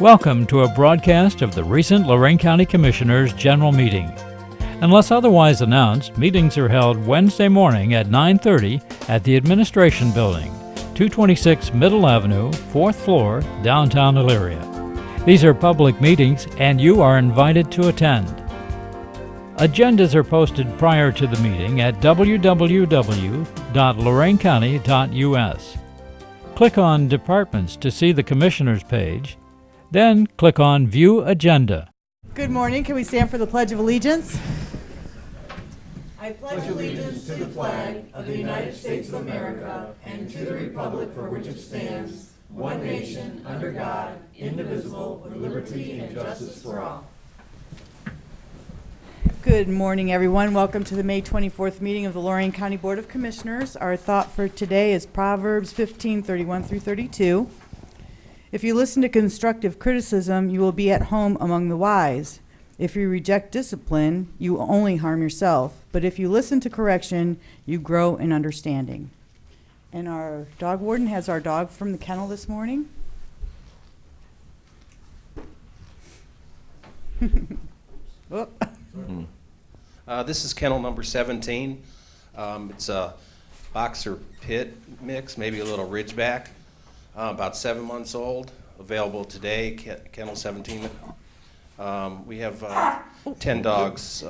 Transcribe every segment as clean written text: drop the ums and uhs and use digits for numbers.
Welcome to a broadcast of the recent Lorain County Commissioners' General Meeting. Unless otherwise announced, meetings are held Wednesday morning at 9:30 at the Administration Building, 226 Middle Avenue, 4th floor, downtown Elyria. These are public meetings and you are invited to attend. Agendas are posted prior to the meeting at www.loraincounty.us. Click on Departments to see the Commissioners page, then click on View Agenda. Good morning. Can we stand for the Pledge of Allegiance? I pledge allegiance to the flag of the United States of America and to the republic for which it stands, one nation, under God, indivisible, with liberty and justice for all. Good morning, everyone. Welcome to the May 24th meeting of the Lorain County Board of Commissioners. Our thought for today is Proverbs 15:31 through 32. If you listen to constructive criticism, you will be at home among the wise. If you reject discipline, you will only harm yourself. But if you listen to correction, you grow in understanding. And our dog warden has our dog from the kennel this morning. Oh. This is kennel number 17. It's a boxer pit mix, maybe a little ridgeback. About 7 months old, available today, kennel 17. We have 10 dogs,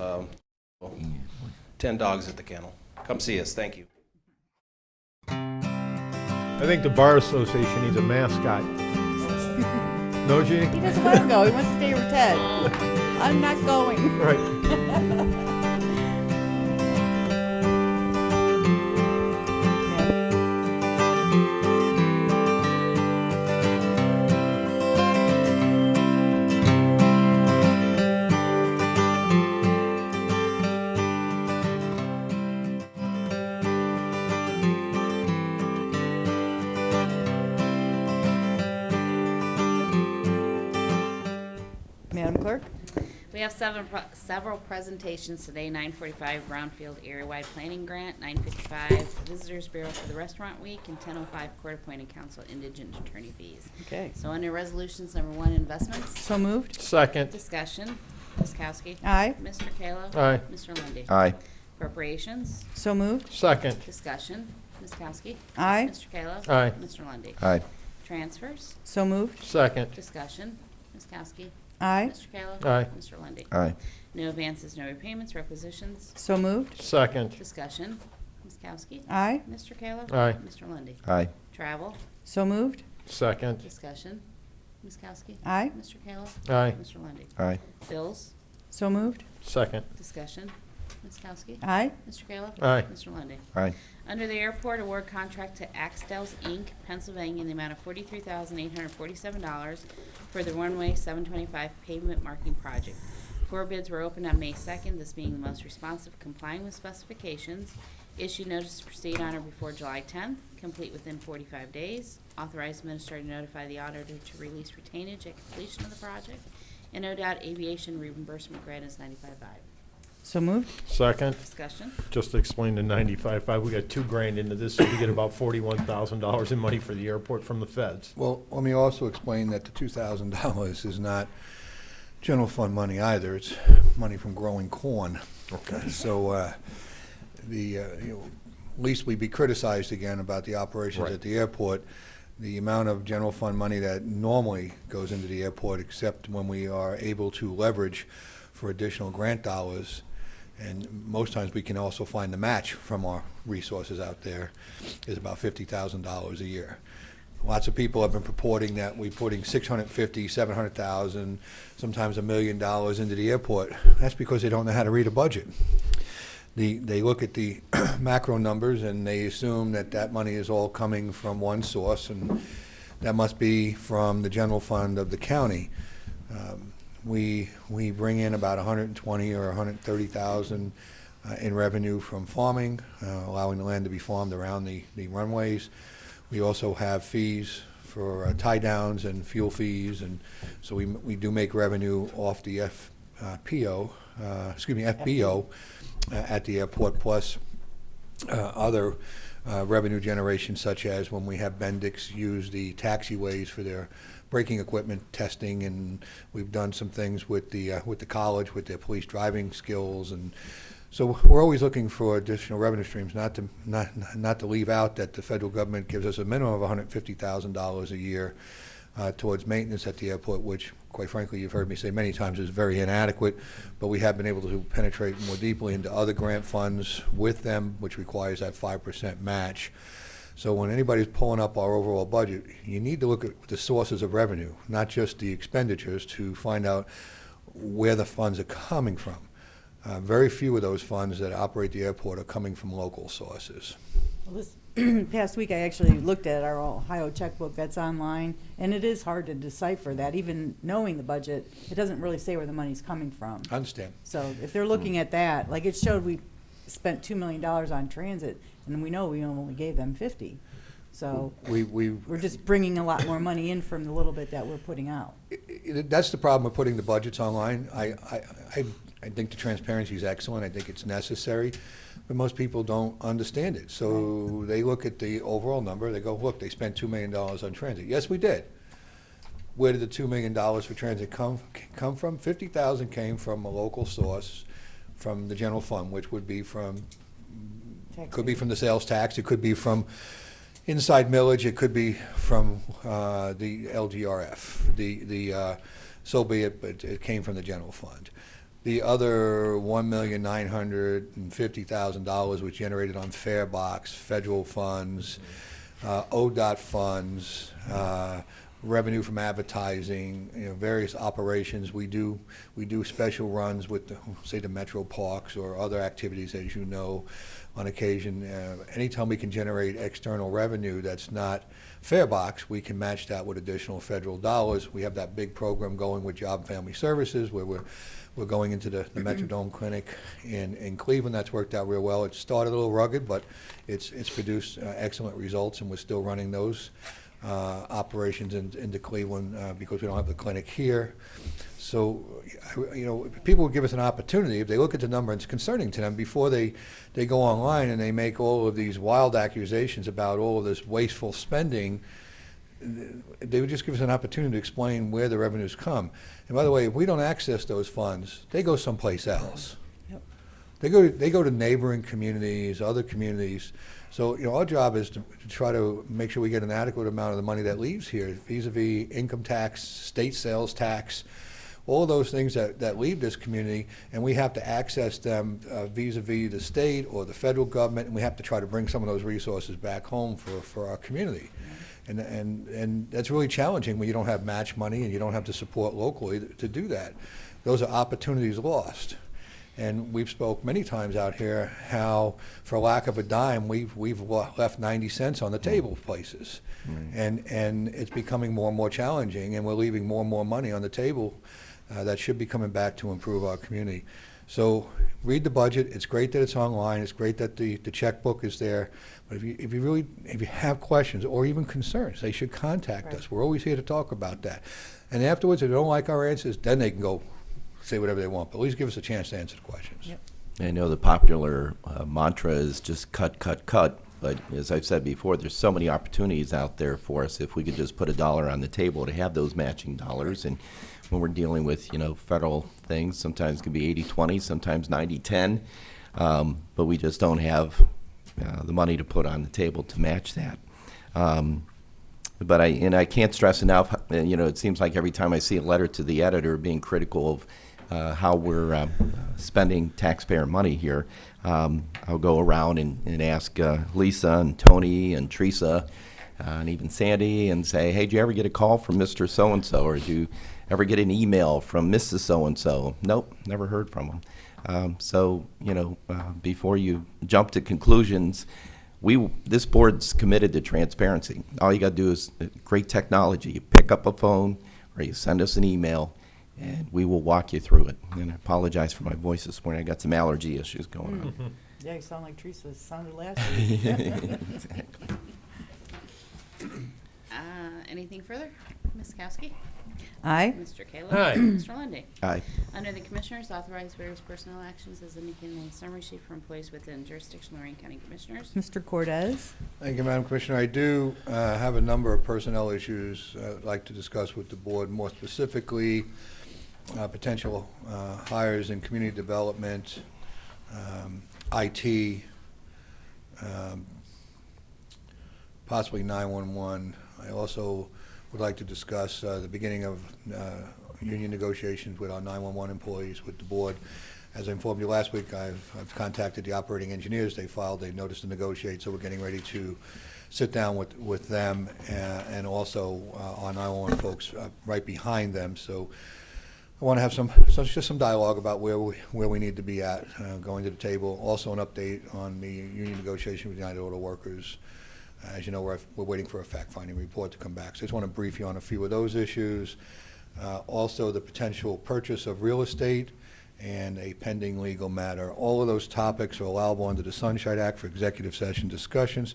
10 dogs at the kennel. Come see us, thank you. I think the Bar Association needs a mascot. No, Jeannie? He doesn't want to go. He wants to stay with Ted. I'm not going. Right. Madam Clerk? We have several presentations today. 9:45 Brownfield Area-Wide Planning Grant, 9:55 Visitors Bureau for the Restaurant Week, and 10:05 Court-Appointed Counsel Indigent Attorney Fees. Okay. So under resolutions, number 1, investments. So moved. Second. Discussion. Ms. Kowski. Aye. Mr. Kalo. Aye. Mr. Lundy. Aye. Appropriations. So moved. Second. Discussion. Ms. Kowski. Aye. Mr. Kalo. Aye. Mr. Lundy. Aye. Transfers. So moved. Second. Discussion. Ms. Kowski. Aye. Mr. Kalo. Aye. Mr. Lundy. Aye. No advances, no repayments, requisitions. So moved. Second. Discussion. Ms. Kowski. Aye. Mr. Kalo. Aye. Mr. Lundy. Aye. Travel. So moved. Second. Discussion. Ms. Kowski. Aye. Mr. Kalo. Aye. Mr. Lundy. Aye. Bills. So moved. Second. Discussion. Ms. Kowski. Aye. Mr. Kalo. Aye. Mr. Lundy. Aye. Under the airport, award contract to Axtels Inc., Pennsylvania, in the amount of $43,847 for the runway 725 pavement marking project. 4 bids were opened on May 2nd, this being the most responsive, complying with specifications. Issue notice to proceed on or before July 10th, complete within 45 days. Authorize administrator to notify the auditor to release retainage at completion of the project. And no doubt aviation reimbursement grant is $95,500. So moved. Second. Discussion. Just to explain the 95.5, we got $2 grand into this, so we get about $41,000 in money for the airport from the feds. Well, let me also explain that the $2,000 is not general fund money either. It's money from growing corn. Okay. So least we be criticized again about the operations Right. at the airport. The amount of general fund money that normally goes into the airport, except when we are able to leverage for additional grant dollars, and most times we can also find the match from our resources out there, is about $50,000 a year. Lots of people have been purporting that we're putting $650,000, $700,000, sometimes $1 million into the airport. That's because they don't know how to read a budget. They look at the macro numbers and they assume that that money is all coming from one source, and that must be from the general fund of the county. We bring in about 120 or 130,000 in revenue from farming, allowing the land to be farmed around the runways. We also have fees for tie downs and fuel fees, and so we do make revenue off the FBO at the airport, plus other revenue generation, such as when we have Bendix use the taxiways for their braking equipment testing, and we've done some things with the college with their police driving skills, and so we're always looking for additional revenue streams. Not to leave out that the federal government gives us a minimum of $150,000 a year towards maintenance at the airport, which, quite frankly, you've heard me say many times is very inadequate, but we have been able to penetrate more deeply into other grant funds with them, which requires that 5% match. So when anybody's pulling up our overall budget, you need to look at the sources of revenue, not just the expenditures, to find out where the funds are coming from. Very few of those funds that operate the airport are coming from local sources. Well, this past week, I actually looked at our Ohio checkbook that's online, and it is hard to decipher that. Even knowing the budget, it doesn't really say where the money's coming from. I understand. So if they're looking at that, like it showed we spent $2 million on transit, and we know we only gave them 50. So we're just bringing a lot more money in from the little bit that we're putting out. That's the problem with putting the budgets online. I think the transparency is excellent. I think it's necessary, but most people don't understand it. So they look at the overall number. They go, look, they spent $2 million on transit. Yes, we did. Where did the $2 million for transit come from? $50,000 came from a local source, from the general fund, which would be from, could be from the sales tax. It could be from inside millage. It could be from the LGRF. So be it, but it came from the general fund. The other $1,950,000 was generated on fare box, federal funds, ODOT funds, revenue from advertising, various operations. We do special runs with, say, the Metro Parks or other activities, as you know, on occasion. Anytime we can generate external revenue that's not fare box, we can match that with additional federal dollars. We have that big program going with Job and Family Services, where we're going into the Metrodome Clinic in Cleveland. That's worked out real well. It started a little rugged, but it's produced excellent results, and we're still running those operations into Cleveland because we don't have the clinic here. So, people will give us an opportunity. If they look at the number, it's concerning to them before they go online and they make all of these wild accusations about all of this wasteful spending. They would just give us an opportunity to explain where the revenues come. And by the way, if we don't access those funds, they go someplace else. Yep. They go to neighboring communities, other communities. So our job is to try to make sure we get an adequate amount of the money that leaves here, vis-a-vis income tax, state sales tax, all of those things that leave this community, and we have to access them vis-a-vis the state or the federal government, and we have to try to bring some of those resources back home for our community. And that's really challenging when you don't have match money and you don't have the support locally to do that. Those are opportunities lost. And we've spoke many times out here how, for lack of a dime, we've left 90 cents on the table of places. Right. And it's becoming more and more challenging, and we're leaving more and more money on the table that should be coming back to improve our community. So read the budget. It's great that it's online. It's great that the checkbook is there. But if you have questions or even concerns, they should contact us. We're always here to talk about that. And afterwards, if they don't like our answers, then they can go say whatever they want. But at least give us a chance to answer the questions. Yep. I know the popular mantra is just cut, cut, cut. But as I've said before, there's so many opportunities out there for us if we could just put $1 on the table to have those matching dollars. And when we're dealing with, federal things, sometimes it can be 80-20, sometimes 90-10. But we just don't have the money to put on the table to match that. But I can't stress enough, it seems like every time I see a letter to the editor being critical of how we're spending taxpayer money here, I'll go around and ask Lisa and Tony and Teresa and even Sandy and say, hey, did you ever get a call from Mr. So-and-so, or did you ever get an email from Mrs. So-and-so? Nope, never heard from them. So, before you jump to conclusions, this board's committed to transparency. All you got to do is great technology. You pick up a phone or you send us an email, and we will walk you through it. And I apologize for my voice this morning. I got some allergy issues going on. Yeah, you sound like Teresa sounded last week. Exactly. Anything further? Ms. Kowski? Aye. Mr. Kalo? Aye. Mr. Lundy. Aye. Under the Commissioners, authorize various personnel actions as indicated in the summary sheet for employees within jurisdiction of Lorain County Commissioners. Mr. Cortez? Thank you, Madam Commissioner. I do have a number of personnel issues I'd like to discuss with the board, more specifically potential hires in community development, IT, possibly 911. I also would like to discuss the beginning of union negotiations with our 911 employees with the board. As I informed you last week, I've contacted the operating engineers. They filed a notice to negotiate, so we're getting ready to sit down with them and also our 911 folks right behind them. So I want to have just some dialogue about where we need to be at going to the table. Also an update on the union negotiation with United Auto Workers. As you know, we're waiting for a fact-finding report to come back. So I just want to brief you on a few of those issues. Also the potential purchase of real estate and a pending legal matter. All of those topics are allowable under the Sunshine Act for executive session discussions.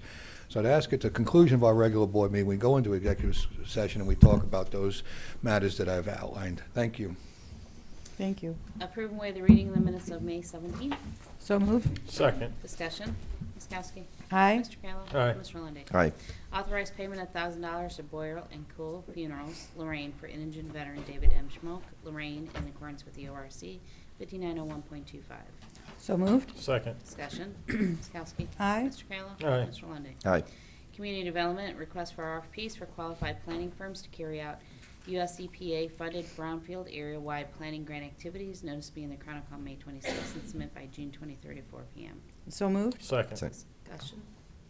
So I'd ask at the conclusion of our regular board meeting, we go into executive session and we talk about those matters that I've outlined. Thank you. Thank you. Approve and waive the reading of the minutes of May 17th. So moved. Second. Discussion. Ms. Kowski? Aye. Mr. Kayla? Aye. Mr. Lundy. Aye. Authorize payment of $1,000 to Boyle and Cool Funerals, Lorain, for indigent veteran David M. Schmoke, Lorain, in accordance with the ORC 5901.25. So moved. Second. Discussion. Ms. Kowski? Aye. Mr. Kayla? Aye. Mr. Lundy. Aye. Community Development, request for RFPs for qualified planning firms to carry out US EPA-funded Brownfield area-wide planning grant activities. Notice to be in the Chronicle on May 26th and submit by June 23rd at 4 p.m. So moved. Second. Discussion.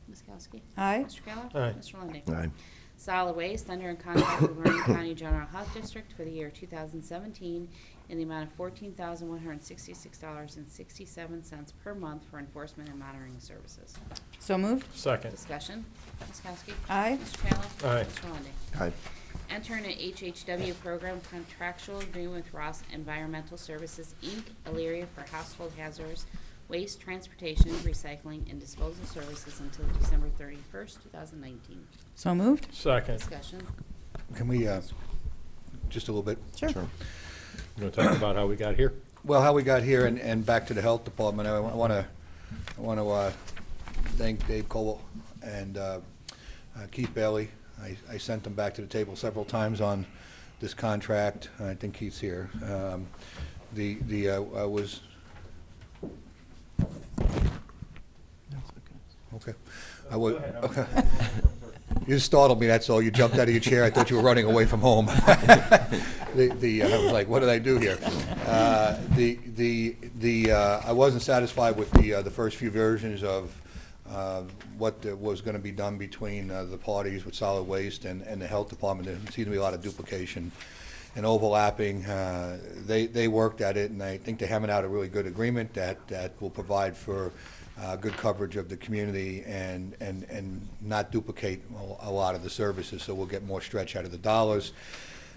Ms. Kowski? Aye. Mr. Kayla? Aye. Mr. Lundy. Aye. Solid Waste, under in contract with Lorain County General Health District for the year 2017 in the amount of $14,166.67 per month for enforcement and monitoring services. So moved. Second. Discussion. Ms. Kowski? Aye. Mr. Kayla? Aye. Mr. Lundy. Aye. Enter in a HHW program contractual agreement with Ross Environmental Services, Inc., Elyria, for household hazardous waste transportation, recycling, and disposal services until December 31st, 2019. So moved. Second. Discussion. Can we, just a little bit? Sure. Sure. You want to talk about how we got here? Well, how we got here and back to the health department, I want to thank Dave Cole and Keith Bailey. I sent them back to the table several times on this contract. I think Keith's here. I was okay. I was okay. You just startled me. That's all. You jumped out of your chair. I thought you were running away from home. I was like, what did I do here? I wasn't satisfied with the first few versions of what was going to be done between the parties with solid waste and the health department. There seemed to be a lot of duplication and overlapping. They worked at it, and I think they're hammering out a really good agreement that will provide for good coverage of the community and not duplicate a lot of the services, so we'll get more stretch out of the dollars.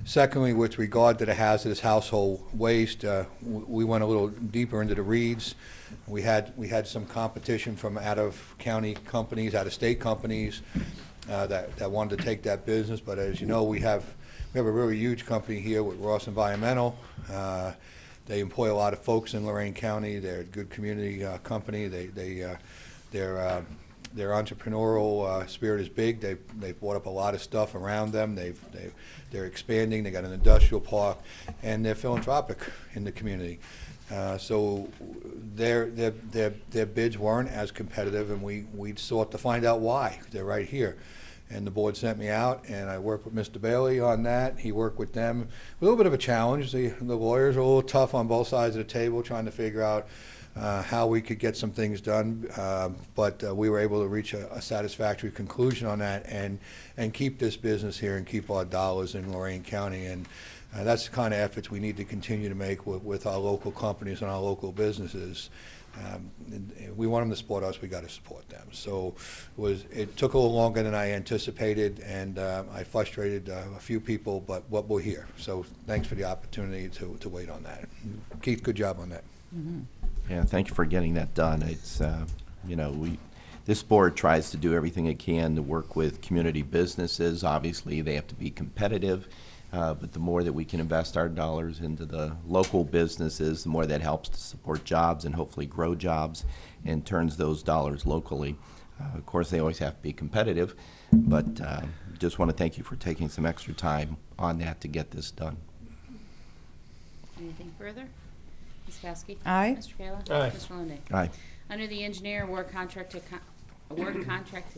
Secondly, with regard to the hazardous household waste, we went a little deeper into the reeds. We had some competition from out-of-county companies, out-of-state companies that wanted to take that business. But as you know, we have a really huge company here with Ross Environmental. They employ a lot of folks in Lorain County. They're a good community company. Their entrepreneurial spirit is big. They've brought up a lot of stuff around them. They're expanding. They got an industrial park, and they're philanthropic in the community. So their bids weren't as competitive, and we sought to find out why. They're right here. And the board sent me out, and I worked with Mr. Bailey on that. He worked with them. A little bit of a challenge. The lawyers are a little tough on both sides of the table, trying to figure out how we could get some things done. But we were able to reach a satisfactory conclusion on that and keep this business here and keep our dollars in Lorain County. And that's the kind of efforts we need to continue to make with our local companies and our local businesses. We want them to support us, we got to support them. So it took a little longer than I anticipated, and I frustrated a few people, but we're here. So thanks for the opportunity to wait on that. Keith, good job on that. Mm-hmm. Yeah, thank you for getting that done. It's, this board tries to do everything it can to work with community businesses. Obviously, they have to be competitive, but the more that we can invest our dollars into the local businesses, the more that helps to support jobs and hopefully grow jobs and turns those dollars locally. Of course, they always have to be competitive, but just want to thank you for taking some extra time on that to get this done. Anything further? Ms. Kowski? Aye. Mr. Kayla? Aye. Mr. Lundy. Aye. Under the engineer, award contract to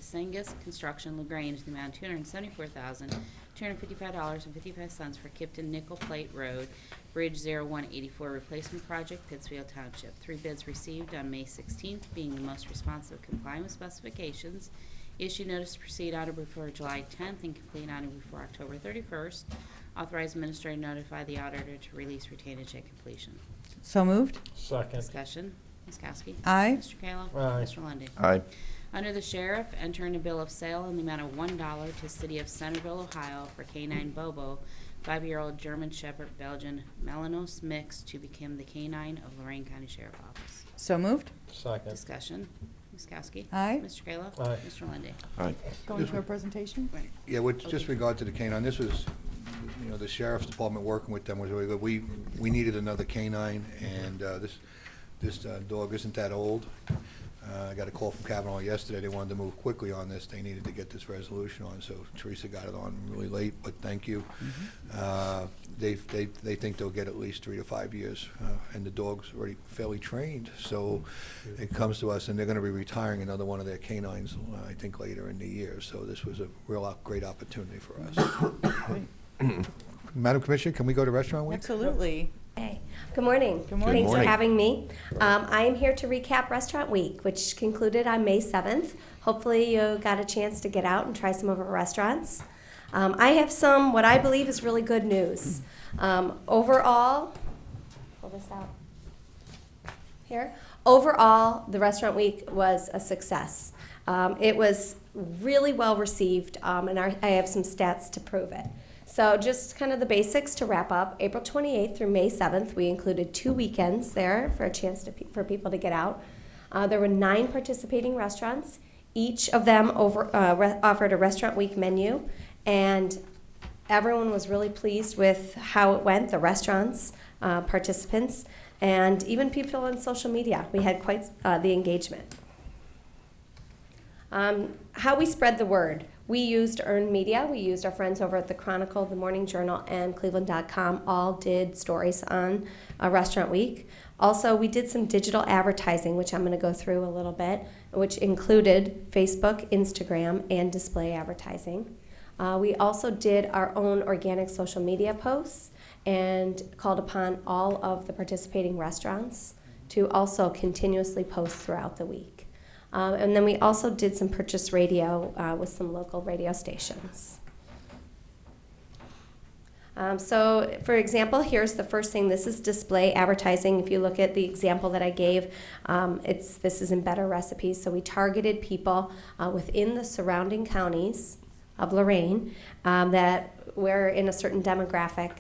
Sengus Construction LaGrange, the amount of $274,255.55 for Kipton Nickel Plate Road, Bridge 0184 Replacement Project, Pittsfield Township. 3 bids received on May 16th, being the most responsive complying with specifications. Issue notice to proceed on or before July 10th and complete on or before October 31st. Authorize administrator to notify the auditor to release retainage at completion. So moved. Second. Discussion. Ms. Kowski? Aye. Mr. Kayla? Aye. Mr. Lundy. Aye. Under the sheriff, enter in a bill of sale in the amount of $1 to City of Centerville, Ohio for K9 Bobo, 5-year-old German Shepherd Belgian Melanos mix to become the K9 of Lorain County Sheriff Office. So moved. Second. Discussion. Ms. Kowski? Aye. Mr. Kayla? Aye. Mr. Lundy. Aye. Going to our presentation? Right. Yeah, with just regard to the canine, this was, the sheriff's department working with them was really good. We needed another canine, and this dog isn't that old. I got a call from Kavanaugh yesterday. They wanted to move quickly on this. They needed to get this resolution on, so Teresa got it on really late, but thank you. They think they'll get at least 3 to 5 years, and the dog's already fairly trained. So it comes to us, and they're going to be retiring another one of their canines, I think, later in the year. So this was a real great opportunity for us. Madam Commissioner, can we go to Restaurant Week? Absolutely. Hey, good morning. Good morning. Thanks morning. for having me. I am here to recap Restaurant Week, which concluded on May 7th. Hopefully you got a chance to get out and try some of our restaurants. I have some, what I believe is really good news. Overall, pull this out here. Overall, the Restaurant Week was a success. It was really well received, and I have some stats to prove it. So just kind of the basics to wrap up. April 28th through May 7th, we included 2 weekends there for a chance for people to get out. There were 9 participating restaurants. Each of them offered a Restaurant Week menu, and everyone was really pleased with how it went, the restaurants, participants, and even people on social media. We had quite the engagement. How we spread the word. We used earned media. We used our friends over at the Chronicle, the Morning Journal, and Cleveland.com all did stories on Restaurant Week. Also, we did some digital advertising, which I'm going to go through a little bit, which included Facebook, Instagram, and display advertising. We also did our own organic social media posts and called upon all of the participating restaurants to also continuously post throughout the week. And then we also did some purchase radio with some local radio stations. So, for example, here's the first thing. This is display advertising. If you look at the example that I gave, this is in Better Recipes. So we targeted people within the surrounding counties of Lorain that were in a certain demographic,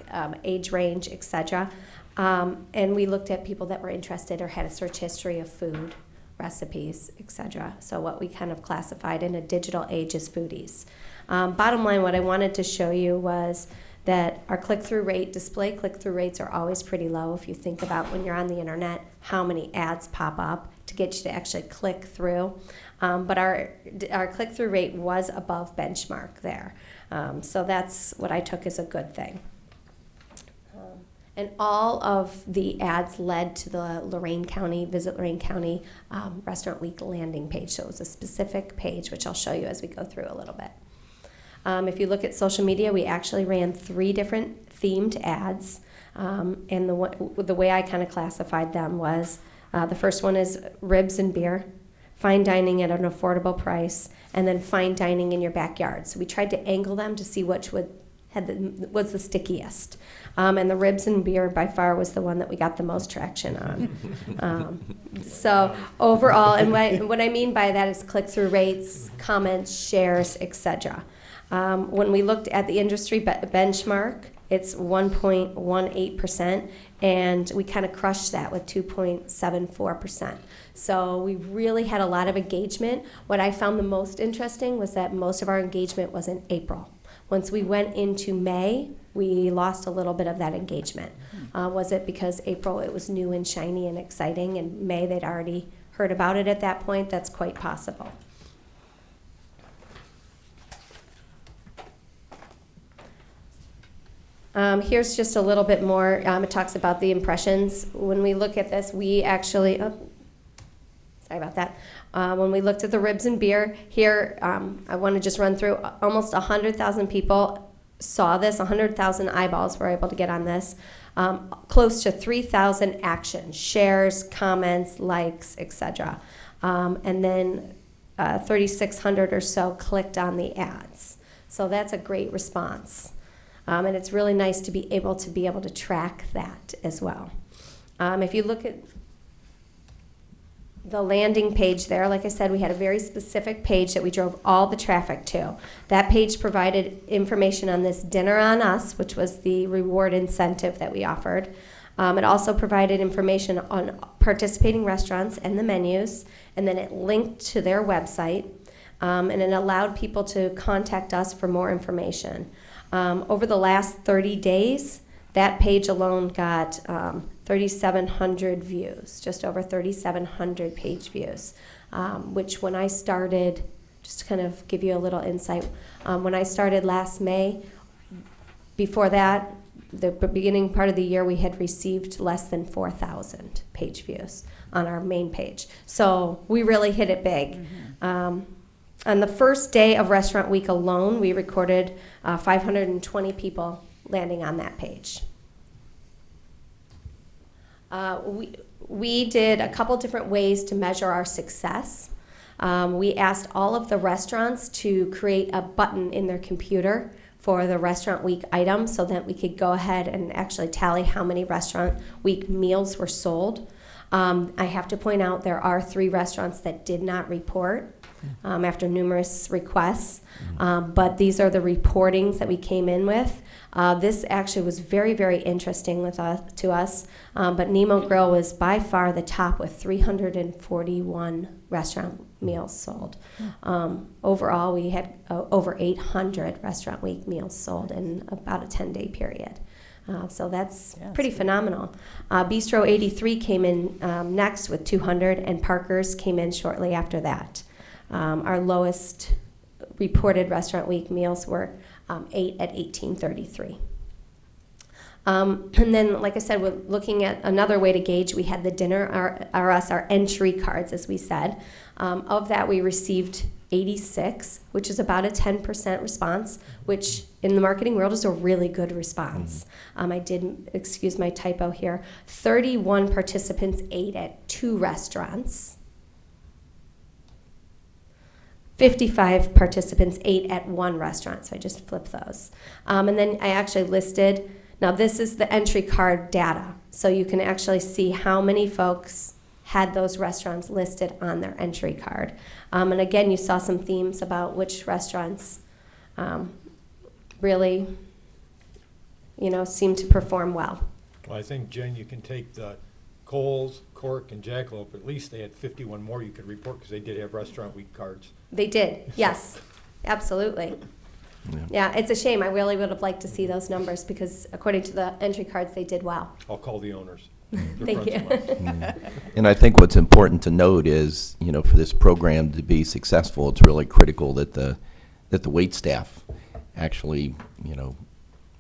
age range, etc. And we looked at people that were interested or had a search history of food, recipes, etc. So what we kind of classified in a digital age as foodies. Bottom line, what I wanted to show you was that our click-through rate, display click-through rates are always pretty low. If you think about when you're on the internet, how many ads pop up to get you to actually click through. But our click-through rate was above benchmark there. So that's what I took as a good thing. And all of the ads led to the Lorain County, Visit Lorain County Restaurant Week landing page. So it was a specific page, which I'll show you as we go through a little bit. If you look at social media, we actually ran 3 different themed ads. And the way I kind of classified them was, the first one is ribs and beer, fine dining at an affordable price, and then fine dining in your backyard. So we tried to angle them to see which was the stickiest. And the ribs and beer by far was the one that we got the most traction on. So overall, and what I mean by that is click-through rates, comments, shares, etc. When we looked at the industry benchmark, It's 1.18%, and we kind of crushed that with 2.74%. So we really had a lot of engagement. What I found the most interesting was that most of our engagement was in April. Once we went into May, we lost a little bit of that engagement. Was it because April it was new and shiny and exciting, and May they'd already heard about it at that point? That's quite possible. Here's just a little bit more. It talks about the impressions. When we look at this, we actually, sorry about that. When we looked at the ribs and beer, here I want to just run through. Almost 100,000 people saw this. 100,000 eyeballs were able to get on this. Close to 3,000 actions, shares, comments, likes, etc. And then 3,600 or so clicked on the ads. So that's a great response. And it's really nice to be able to track that as well. If you look at the landing page there, like I said, we had a very specific page that we drove all the traffic to. That page provided information on this Dinner on Us, which was the reward incentive that we offered. It also provided information on participating restaurants and the menus, and then it linked to their website, and it allowed people to contact us for more information. Over the last 30 days, that page alone got 3,700 views, just over 3,700 page views, which when I started, just to kind of give you a little insight, when I started last May, before that, the beginning part of the year, we had received less than 4,000 page views on our main page. So we really hit it big. On the first day of Restaurant Week alone, we recorded 520 people landing on that page. We did a couple different ways to measure our success. We asked all of the restaurants to create a button in their computer for the Restaurant Week item so that we could go ahead and actually tally how many Restaurant Week meals were sold. I have to point out there are 3 restaurants that did not report after numerous requests, but these are the reportings that we came in with. This actually was very, very interesting to us, but Nemo Grill was by far the top with 341 restaurant meals sold. Overall, we had over 800 Restaurant Week meals sold in about a 10-day period. So that's pretty phenomenal. Bistro 83 came in next with 200, and Parker's came in shortly after that. Our lowest reported Restaurant Week meals were 8 at 1833. And then, like I said, we're looking at another way to gauge. We had the Dinner our entry cards, as we said. Of that, we received 86, which is about a 10% response, which in the marketing world is a really good response. I did, excuse my typo here, 31 participants ate at 2 restaurants. 55 participants ate at 1 restaurant, so I just flipped those. And then I actually listed, now this is the entry card data, so you can actually see how many folks had those restaurants listed on their entry card. And again, you saw some themes about which restaurants really, seem to perform well. Well, I think, Jen, you can take the Coles, Cork, and Jackalope. At least they had 51 more you could report because they did have Restaurant Week cards. They did, yes, absolutely. Yeah, it's a shame. I really would have liked to see those numbers because according to the entry cards, they did well. I'll call the owners. Thank you. And I think what's important to note is, for this program to be successful, it's really critical that the wait staff actually,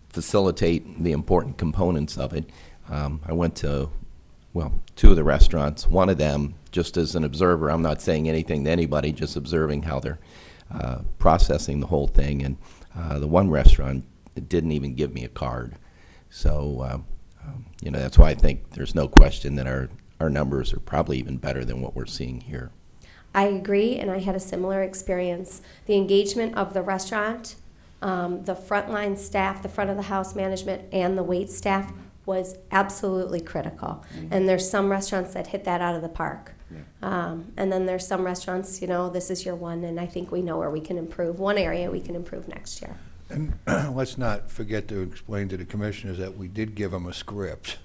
facilitate the important components of it. I went to, 2 of the restaurants. One of them, just as an observer, I'm not saying anything to anybody, just observing how they're processing the whole thing. And the one restaurant didn't even give me a card. So, that's why I think there's no question that our numbers are probably even better than what we're seeing here. I agree, and I had a similar experience. The engagement of the restaurant, the frontline staff, the front of the house management, and the wait staff was absolutely critical. And there's some restaurants that hit that out of the park. And then there's some restaurants, this is your one, and I think we know where we can improve. One area we can improve next year. And let's not forget to explain to the commissioners that we did give them a script.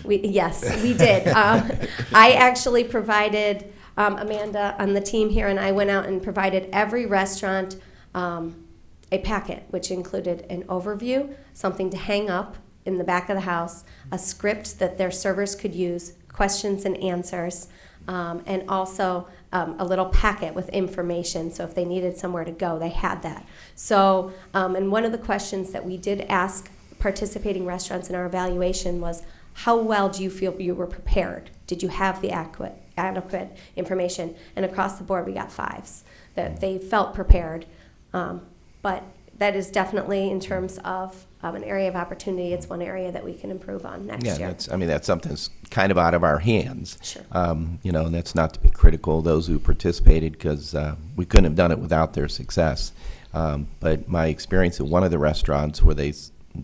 Yes, we did. I actually provided, Amanda on the team here and I went out and provided every restaurant a packet, which included an overview, something to hang up in the back of the house, a script that their servers could use, questions and answers, and also a little packet with information. So if they needed somewhere to go, they had that. So, and one of the questions that we did ask participating restaurants in our evaluation was, how well do you feel you were prepared? Did you have the adequate information? And across the board, we got 5s, that they felt prepared. But that is definitely, in terms of an area of opportunity, it's one area that we can improve on next year. That's something that's kind of out of our hands. Sure. And that's not to be critical of those who participated, because we couldn't have done it without their success. But my experience at one of the restaurants where they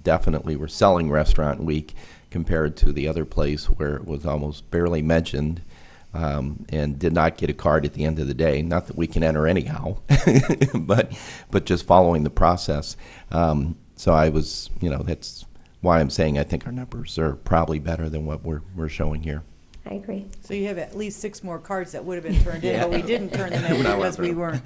definitely were selling Restaurant Week compared to the other place where it was almost barely mentioned, and did not get a card at the end of the day. Not that we can enter anyhow, but just following the process. So I was, that's why I'm saying I think our numbers are probably better than what we're showing here. I agree. So you have at least 6 more cards that would have been turned in, but we didn't turn them in because we weren't.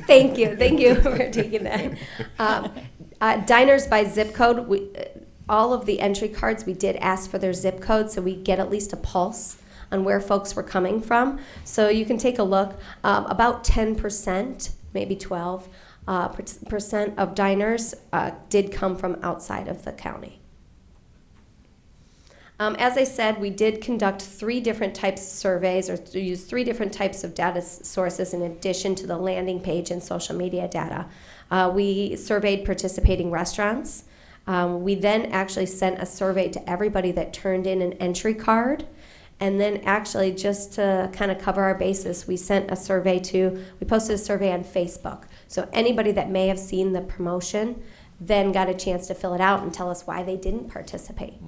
Thank you for taking that. Diners by zip code, all of the entry cards, we did ask for their zip code so we get at least a pulse on where folks were coming from. So you can take a look. About 10%, maybe 12% of diners did come from outside of the county. As I said, we did conduct 3 different types of surveys, or use 3 different types of data sources in addition to the landing page and social media data. We surveyed participating restaurants. We then actually sent a survey to everybody that turned in an entry card. And then actually, just to kind of cover our bases, we posted a survey on Facebook. So anybody that may have seen the promotion then got a chance to fill it out and tell us why they didn't participate.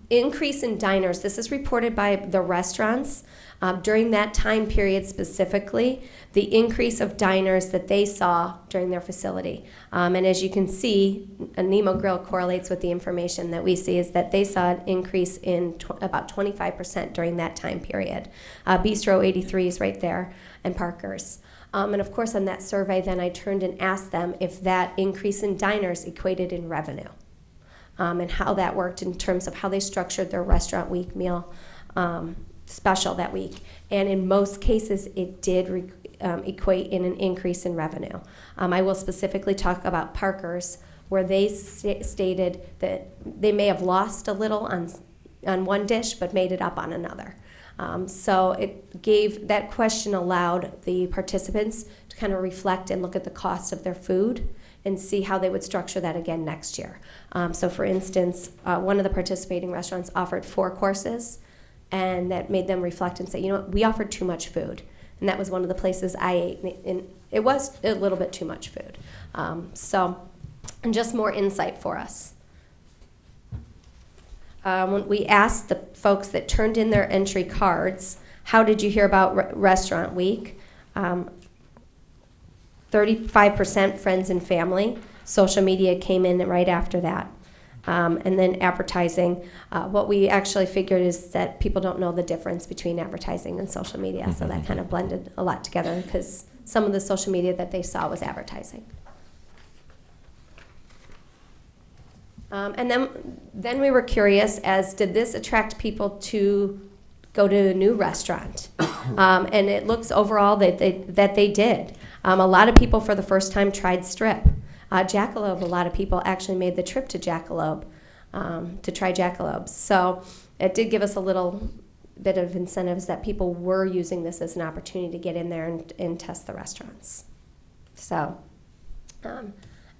Increase in diners. This is reported by the restaurants. During that time period specifically, the increase of diners that they saw during their facility. And as you can see, a Nemo Grill correlates with the information that we see, is that they saw an increase in about 25% during that time period. Bistro 83 is right there, and Parker's. And of course, on that survey, then I turned and asked them if that increase in diners equated in revenue. And how that worked in terms of how they structured their Restaurant Week meal special that week. And in most cases, it did equate in an increase in revenue. I will specifically talk about Parker's, where they stated that they may have lost a little on one dish, but made it up on another. So that question allowed the participants to kind of reflect and look at the cost of their food and see how they would structure that again next year. So for instance, one of the participating restaurants offered 4 courses, and that made them reflect and say, we offered too much food. And that was one of the places I ate, and it was a little bit too much food. And just more insight for us. When we asked the folks that turned in their entry cards, how did you hear about Restaurant Week? 35% friends and family. Social media came in right after that. And then advertising. What we actually figured is that people don't know the difference between advertising and social media, so that kind of blended a lot together because some of the social media that they saw was advertising. And then we were curious did this attract people to go to a new restaurant? And it looks overall that they did. A lot of people for the first time tried strip. Jackalope, a lot of people actually made the trip to Jackalope to try Jackalopes. So it did give us a little bit of incentives that people were using this as an opportunity to get in there and test the restaurants. So,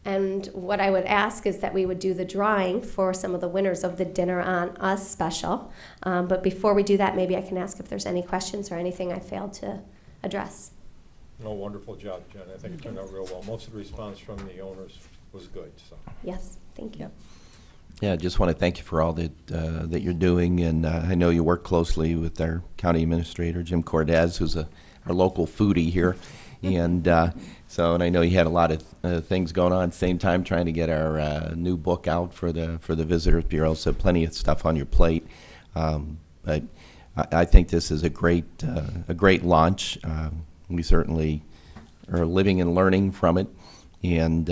and what I would ask is that we would do the drawing for some of the winners of the Dinner on Us special. But before we do that, maybe I can ask if there's any questions or anything I failed to address. No, wonderful job, Jen. I think it turned out real well. Most of the response from the owners was good. So. Yes, thank you. Yeah, I just want to thank you for all that you're doing, and I know you work closely with our county administrator, Jim Cordes, who's our local foodie here, and and I know you had a lot of things going on at the same time, trying to get our new book out for the Visitors Bureau, so plenty of stuff on your plate. But I think this is a great launch. We certainly are living and learning from it. And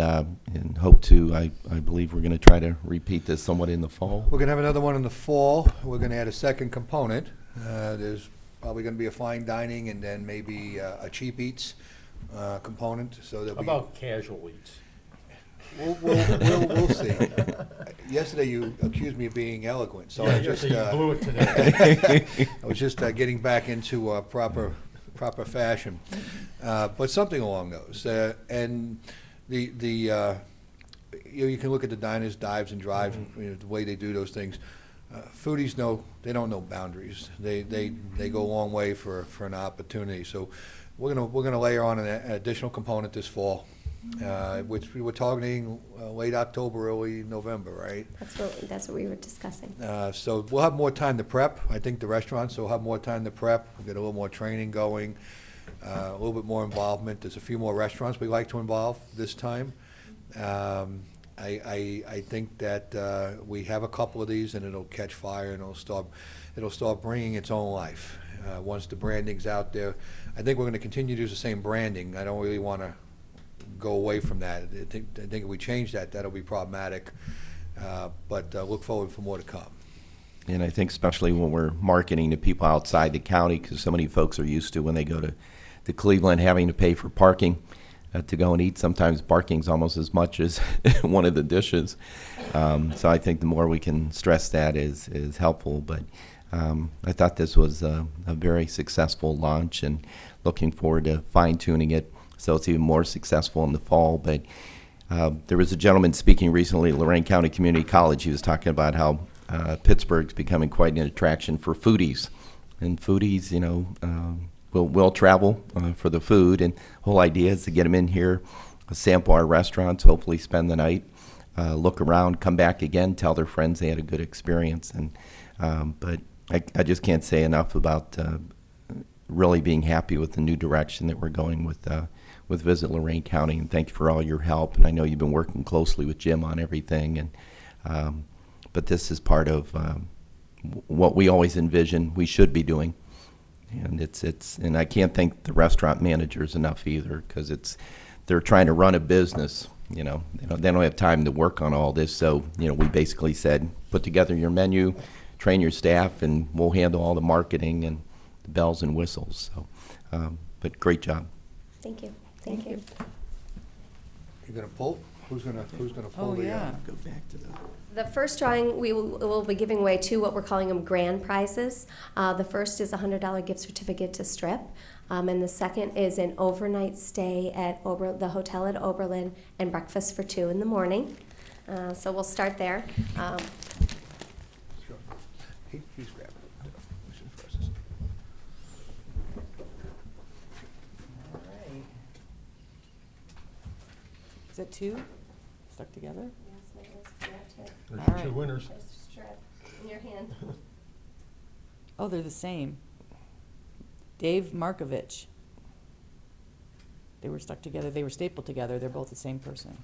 hope to, I believe we're going to try to repeat this somewhat in the fall. We're going to have another one in the fall. We're going to add a second component. There's probably going to be a fine dining and then maybe a cheap eats component. So that How about casual eats? we'll see. Yesterday you accused me of being eloquent, so Yeah, I just you blew it today. I was just getting back into proper fashion, but something along those. And you can look at the diners, dives and drives, and the way they do those things. Foodies they don't know boundaries. They go a long way for an opportunity. So we're gonna layer on an additional component this fall, which we were targeting late October, early November, right? That's what we were discussing. So we'll have more time to prep. I think the restaurants will have more time to prep. We'll get a little more training going. A little bit more involvement. There's a few more restaurants we'd like to involve this time. I think that we have a couple of these, and it'll catch fire, and it'll start bringing its own life once the branding's out there. I think we're going to continue to use the same branding. I don't really want to go away from that. I think if we change that, that'll be problematic. But look forward for more to come. And I think especially when we're marketing to people outside the county, because so many folks are used to when they go to Cleveland having to pay for parking to go and eat. Sometimes parking's almost as much as one of the dishes. So I think the more we can stress that is helpful. But I thought this was a very successful launch, and looking forward to fine-tuning it so it's even more successful in the fall. But there was a gentleman speaking recently at Lorain County Community College. He was talking about how Pittsburgh's becoming quite an attraction for foodies. And foodies, will travel for the food, and the whole idea is to get them in here, sample our restaurants, hopefully spend the night, look around, come back again, tell their friends they had a good experience. And but I just can't say enough about really being happy with the new direction that we're going with Visit Lorain County, and thank you for all your help. And I know you've been working closely with Jim on everything, and but this is part of what we always envision we should be doing. And and I can't thank the restaurant managers enough either, because they're trying to run a business. They don't have time to work on all this. So we basically said, put together your menu, train your staff, and we'll handle all the marketing and the bells and whistles. So, but great job. Thank you. Thank you. You're gonna pull? Who's gonna pull Oh, the? yeah. Go back to The first drawing, we will be giving away two what we're calling them grand prizes. The first is a $100 gift certificate to Strip, and the second is an overnight stay at the hotel at Oberlin and breakfast for 2 in the morning. So we'll start there. Sure. He's grabbing it. Is that 2 stuck together? There's All your right. two winners. There's Strip in your hand. Oh, they're the same. Dave Markovich. They were stuck together. They were stapled together. They're both the same person.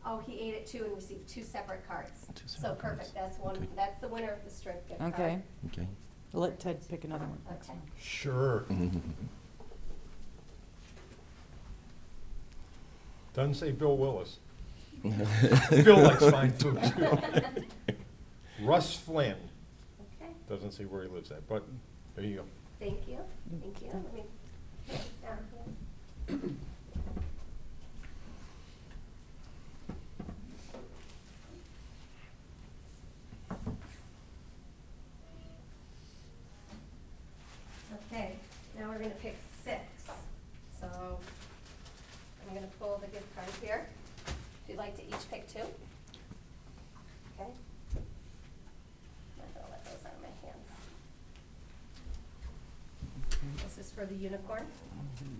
Oh, he ate it too and received 2 separate cards. Two So separate perfect. cards. That's one. Okay. That's the winner of the Strip gift card. Okay. Okay. We'll let Ted pick another one. Okay. Sure. Doesn't say Bill Willis. Bill likes fine food too. Russ Flynn. Okay. Doesn't say where he lives at, but there you go. Thank you. Thank you. Let me put this down here. Okay, now we're going to pick 6. So I'm going to pull the gift card here. If you'd like to each pick 2. Okay. I'm going to let those out of my hands. This is for the unicorn.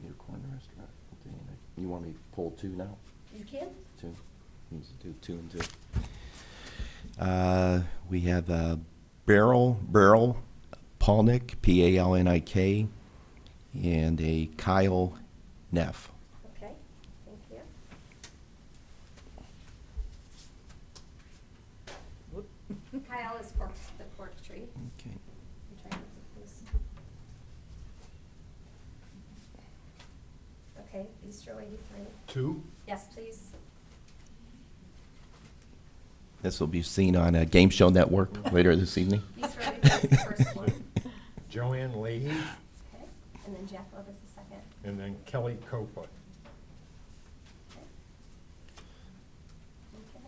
Unicorn restaurant. Okay. You want me to pull 2 now? You can? Two. Let's do 2 and 2. We have Beryl Palnick, Palnik, and a Kyle Neff. Okay, thank you. Kyle is for the cork tree. Okay. I'm trying to get this. Okay, Bistro 83. 2? Yes, please. This will be seen on a Game Show Network later this evening. Bistro 83 is the first one. Joanne Leahy, Okay, and then Jeff Love is the second. and then Kelly Copa. Okay.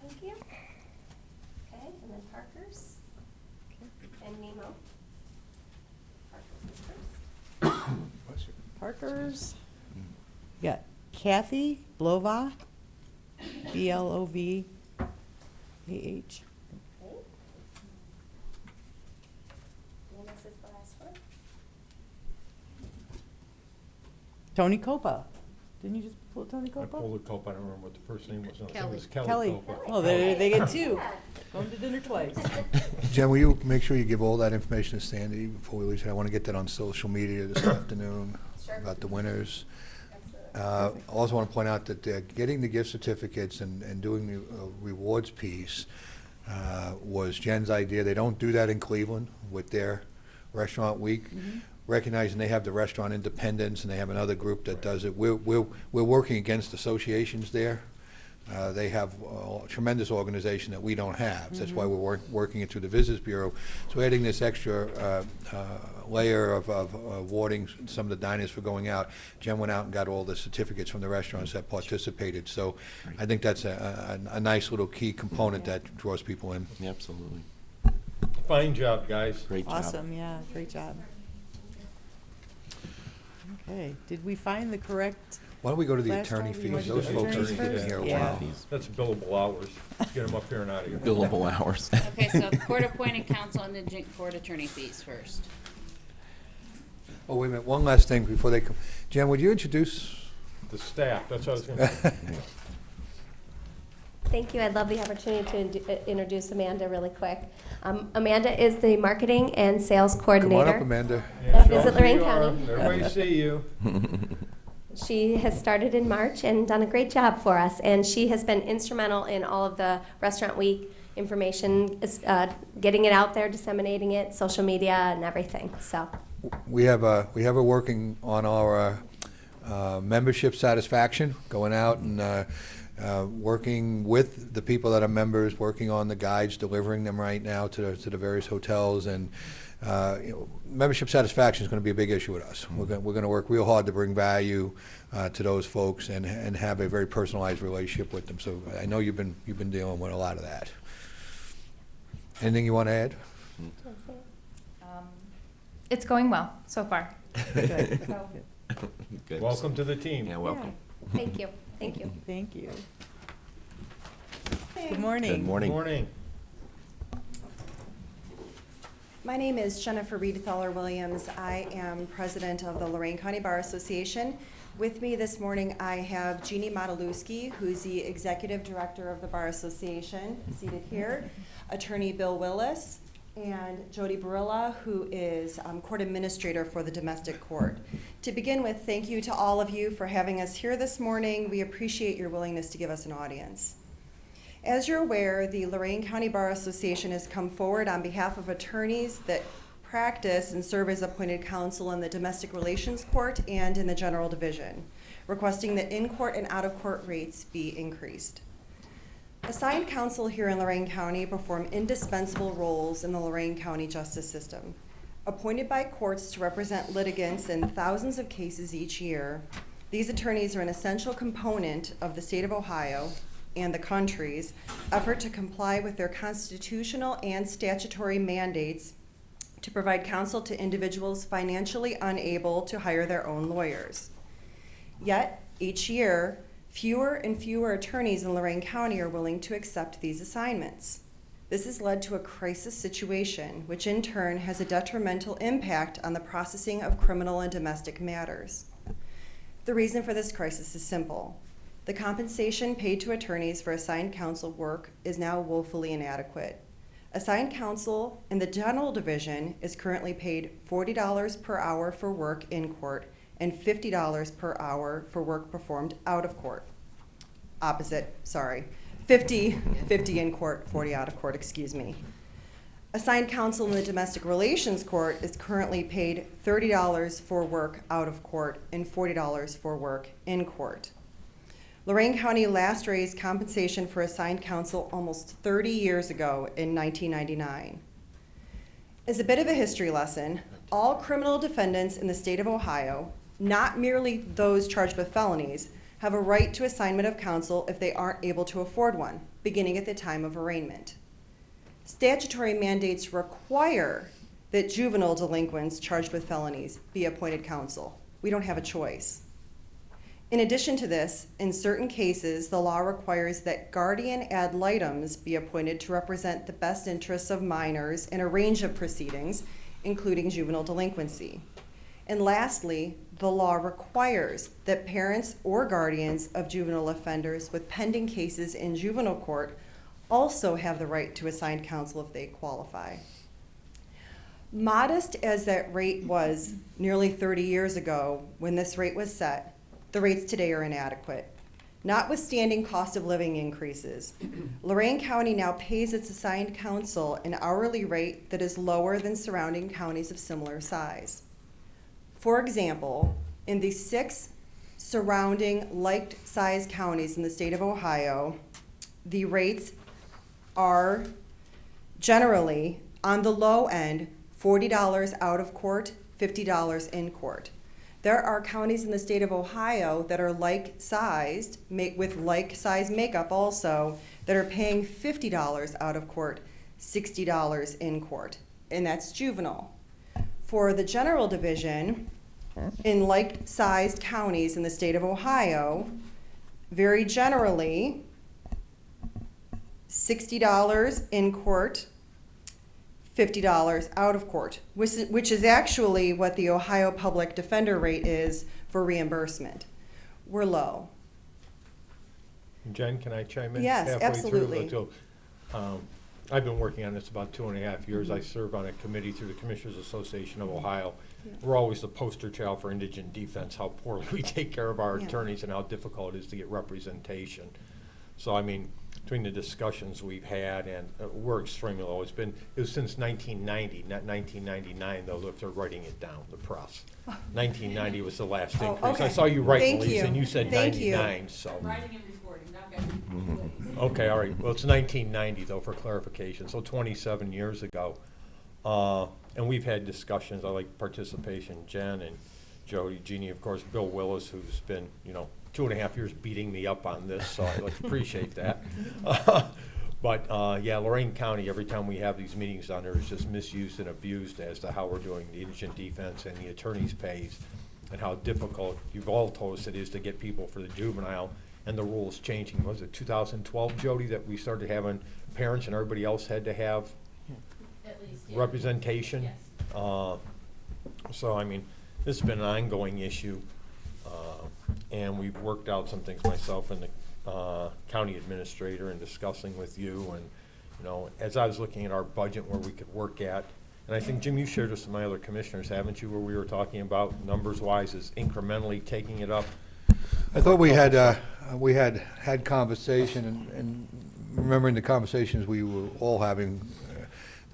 Thank you. Okay, and then Parker's. And Nemo. Parker's is first. Parker's. You got Kathy Blova, Blovah. Okay. And this is the last one. Tony Copa. Didn't you just pull Tony I Copa? pulled a Copa, I don't remember what the first name was. No, I think it Kelly. was Kelly Kelly. Copa. Oh, they get 2. Going to dinner twice. Jen, will you make sure you give all that information to Sandy before we leave? I want to get that on social media this afternoon Sure. about the winners. Absolutely. I also want to point out that getting the gift certificates and doing the rewards piece was Jen's idea. They don't do that in Cleveland with their restaurant week. Recognizing they have the Restaurant Independence and they have another group that does it. We're working against associations there. They have a tremendous organization that we don't have. That's why we're working it through the Visitors Bureau. So adding this extra layer of awarding some of the diners for going out, Jen went out and got all the certificates from the restaurants that participated. So I think that's a nice little key component that draws people in. Yeah, absolutely. Fine job, guys. Great job. Awesome, yeah, great job. Okay, did we find the correct? Why don't we go to the Last attorney time we fees? went to Those the folks are attorneys getting first? here a Yeah. while. Fees. That's billable hours. Let's get them up here and out of here. Billable hours. Okay, so court-appointed counsel and indigent court attorney fees first. Oh, wait a minute, one last thing before they come. Jen, would you introduce? The staff, that's what I was going to say. Thank you. I'd love the opportunity to introduce Amanda really quick. Amanda is the marketing and sales Come coordinator. on up, Amanda. Yeah, Visit show 'em who Lorain you are. County. Everybody see you. She has started in March and done a great job for us, and she has been instrumental in all of the Restaurant Week information, getting it out there, disseminating it, social media, and everything. So, We have a working on our membership satisfaction, going out and working with the people that are members, working on the guides, delivering them right now to the various hotels, and membership satisfaction is going to be a big issue with us. We're going to work real hard to bring value to those folks and have a very personalized relationship with them. So I know you've been dealing with a lot of that. Anything you want to add? It's going well so far. Good. so Good. Welcome to the team. Yeah, welcome. thank you. Thank you. Thank you. Good morning. Good morning. Morning. My name is Jennifer Reidthaler-Williams. I am president of the Lorain County Bar Association. With me this morning, I have Jeannie Motylewski, who's the executive director of the Bar Association, seated here, attorney Bill Willis, and Jody Barilla, who is court administrator for the domestic court. To begin with, thank you to all of you for having us here this morning. We appreciate your willingness to give us an audience. As you're aware, the Lorain County Bar Association has come forward on behalf of attorneys that practice and serve as appointed counsel in the Domestic Relations Court and in the General Division, requesting that in-court and out-of-court rates be increased. Assigned counsel here in Lorain County perform indispensable roles in the Lorain County justice system. Appointed by courts to represent litigants in thousands of cases each year, these attorneys are an essential component of the state of Ohio and the country's effort to comply with their constitutional and statutory mandates to provide counsel to individuals financially unable to hire their own lawyers. Yet, each year, fewer and fewer attorneys in Lorain County are willing to accept these assignments. This has led to a crisis situation, which in turn has a detrimental impact on the processing of criminal and domestic matters. The reason for this crisis is simple. The compensation paid to attorneys for assigned counsel work is now woefully inadequate. Assigned counsel in the general division is currently paid $40 per hour for work in court and $50 per hour for work performed out of court. 50 in court, 40 out of court, excuse me. Assigned counsel in the domestic relations court is currently paid $30 for work out of court and $40 for work in court. Lorain County last raised compensation for assigned counsel almost 30 years ago in 1999. As a bit of a history lesson, all criminal defendants in the state of Ohio, not merely those charged with felonies, have a right to assignment of counsel if they aren't able to afford one, beginning at the time of arraignment. Statutory mandates require that juvenile delinquents charged with felonies be appointed counsel. We don't have a choice. In addition to this, in certain cases, the law requires that guardian ad litems be appointed to represent the best interests of minors in a range of proceedings, including juvenile delinquency. And lastly, the law requires that parents or guardians of juvenile offenders with pending cases in juvenile court also have the right to assigned counsel if they qualify. Modest as that rate was nearly 30 years ago when this rate was set, the rates today are inadequate. Notwithstanding cost of living increases, Lorain County now pays its assigned counsel an hourly rate that is lower than surrounding counties of similar size. For example, in the 6 surrounding like-sized counties in the state of Ohio, the rates are generally, on the low end, $40 out of court, $50 in court. There are counties in the state of Ohio that are like-sized, with like-size makeup also, that are paying $50 out of court, $60 in court, and that's juvenile. For the general division, in like-sized counties in the state of Ohio, very generally, $60 in court, $50 out of court, which is actually what the Ohio Public Defender rate is for reimbursement. We're low. Jen, can I chime in? Yes, halfway absolutely. Through? I've been working on this about 2.5 years. I serve on a committee through the Commissioners Association of Ohio. Yeah. We're always the poster child for indigent defense, how poorly we take care of our attorneys and how difficult it is to get representation. So, I mean, between the discussions we've had, and we're extremely low. It was since 1990, not 1999, though, if they're writing it down, the press. 1990 was the last increase. Okay. I saw you write, Thank Lisa, you. and you said Thank 99, you. so. Writing and recording, not Okay, all right. Well, it's 1990, though, for clarification, so 27 years ago. And we've had discussions. I like participation. Jen and Jody, Jeannie, of course, Bill Willis, who's been, 2.5 years beating me up on this, so I appreciate that. But yeah, Lorain County, every time we have these meetings on there, is just misused and abused as to how we're doing the indigent defense and the attorney's pays, and how difficult, you've all told us it is to get people for the juvenile, and the rules changing. Was it 2012, Jody, that we started having parents and everybody else had to have At least, representation? Yes. So, I mean, this has been an ongoing issue, and we've worked out some things, myself and the county administrator, and discussing with you. And, as I was looking at our budget where we could work at, and I think, Jim, you shared this with my other commissioners, haven't you, where we were talking about numbers-wise is incrementally taking it up? I thought we had conversation, and remembering the conversations we were all having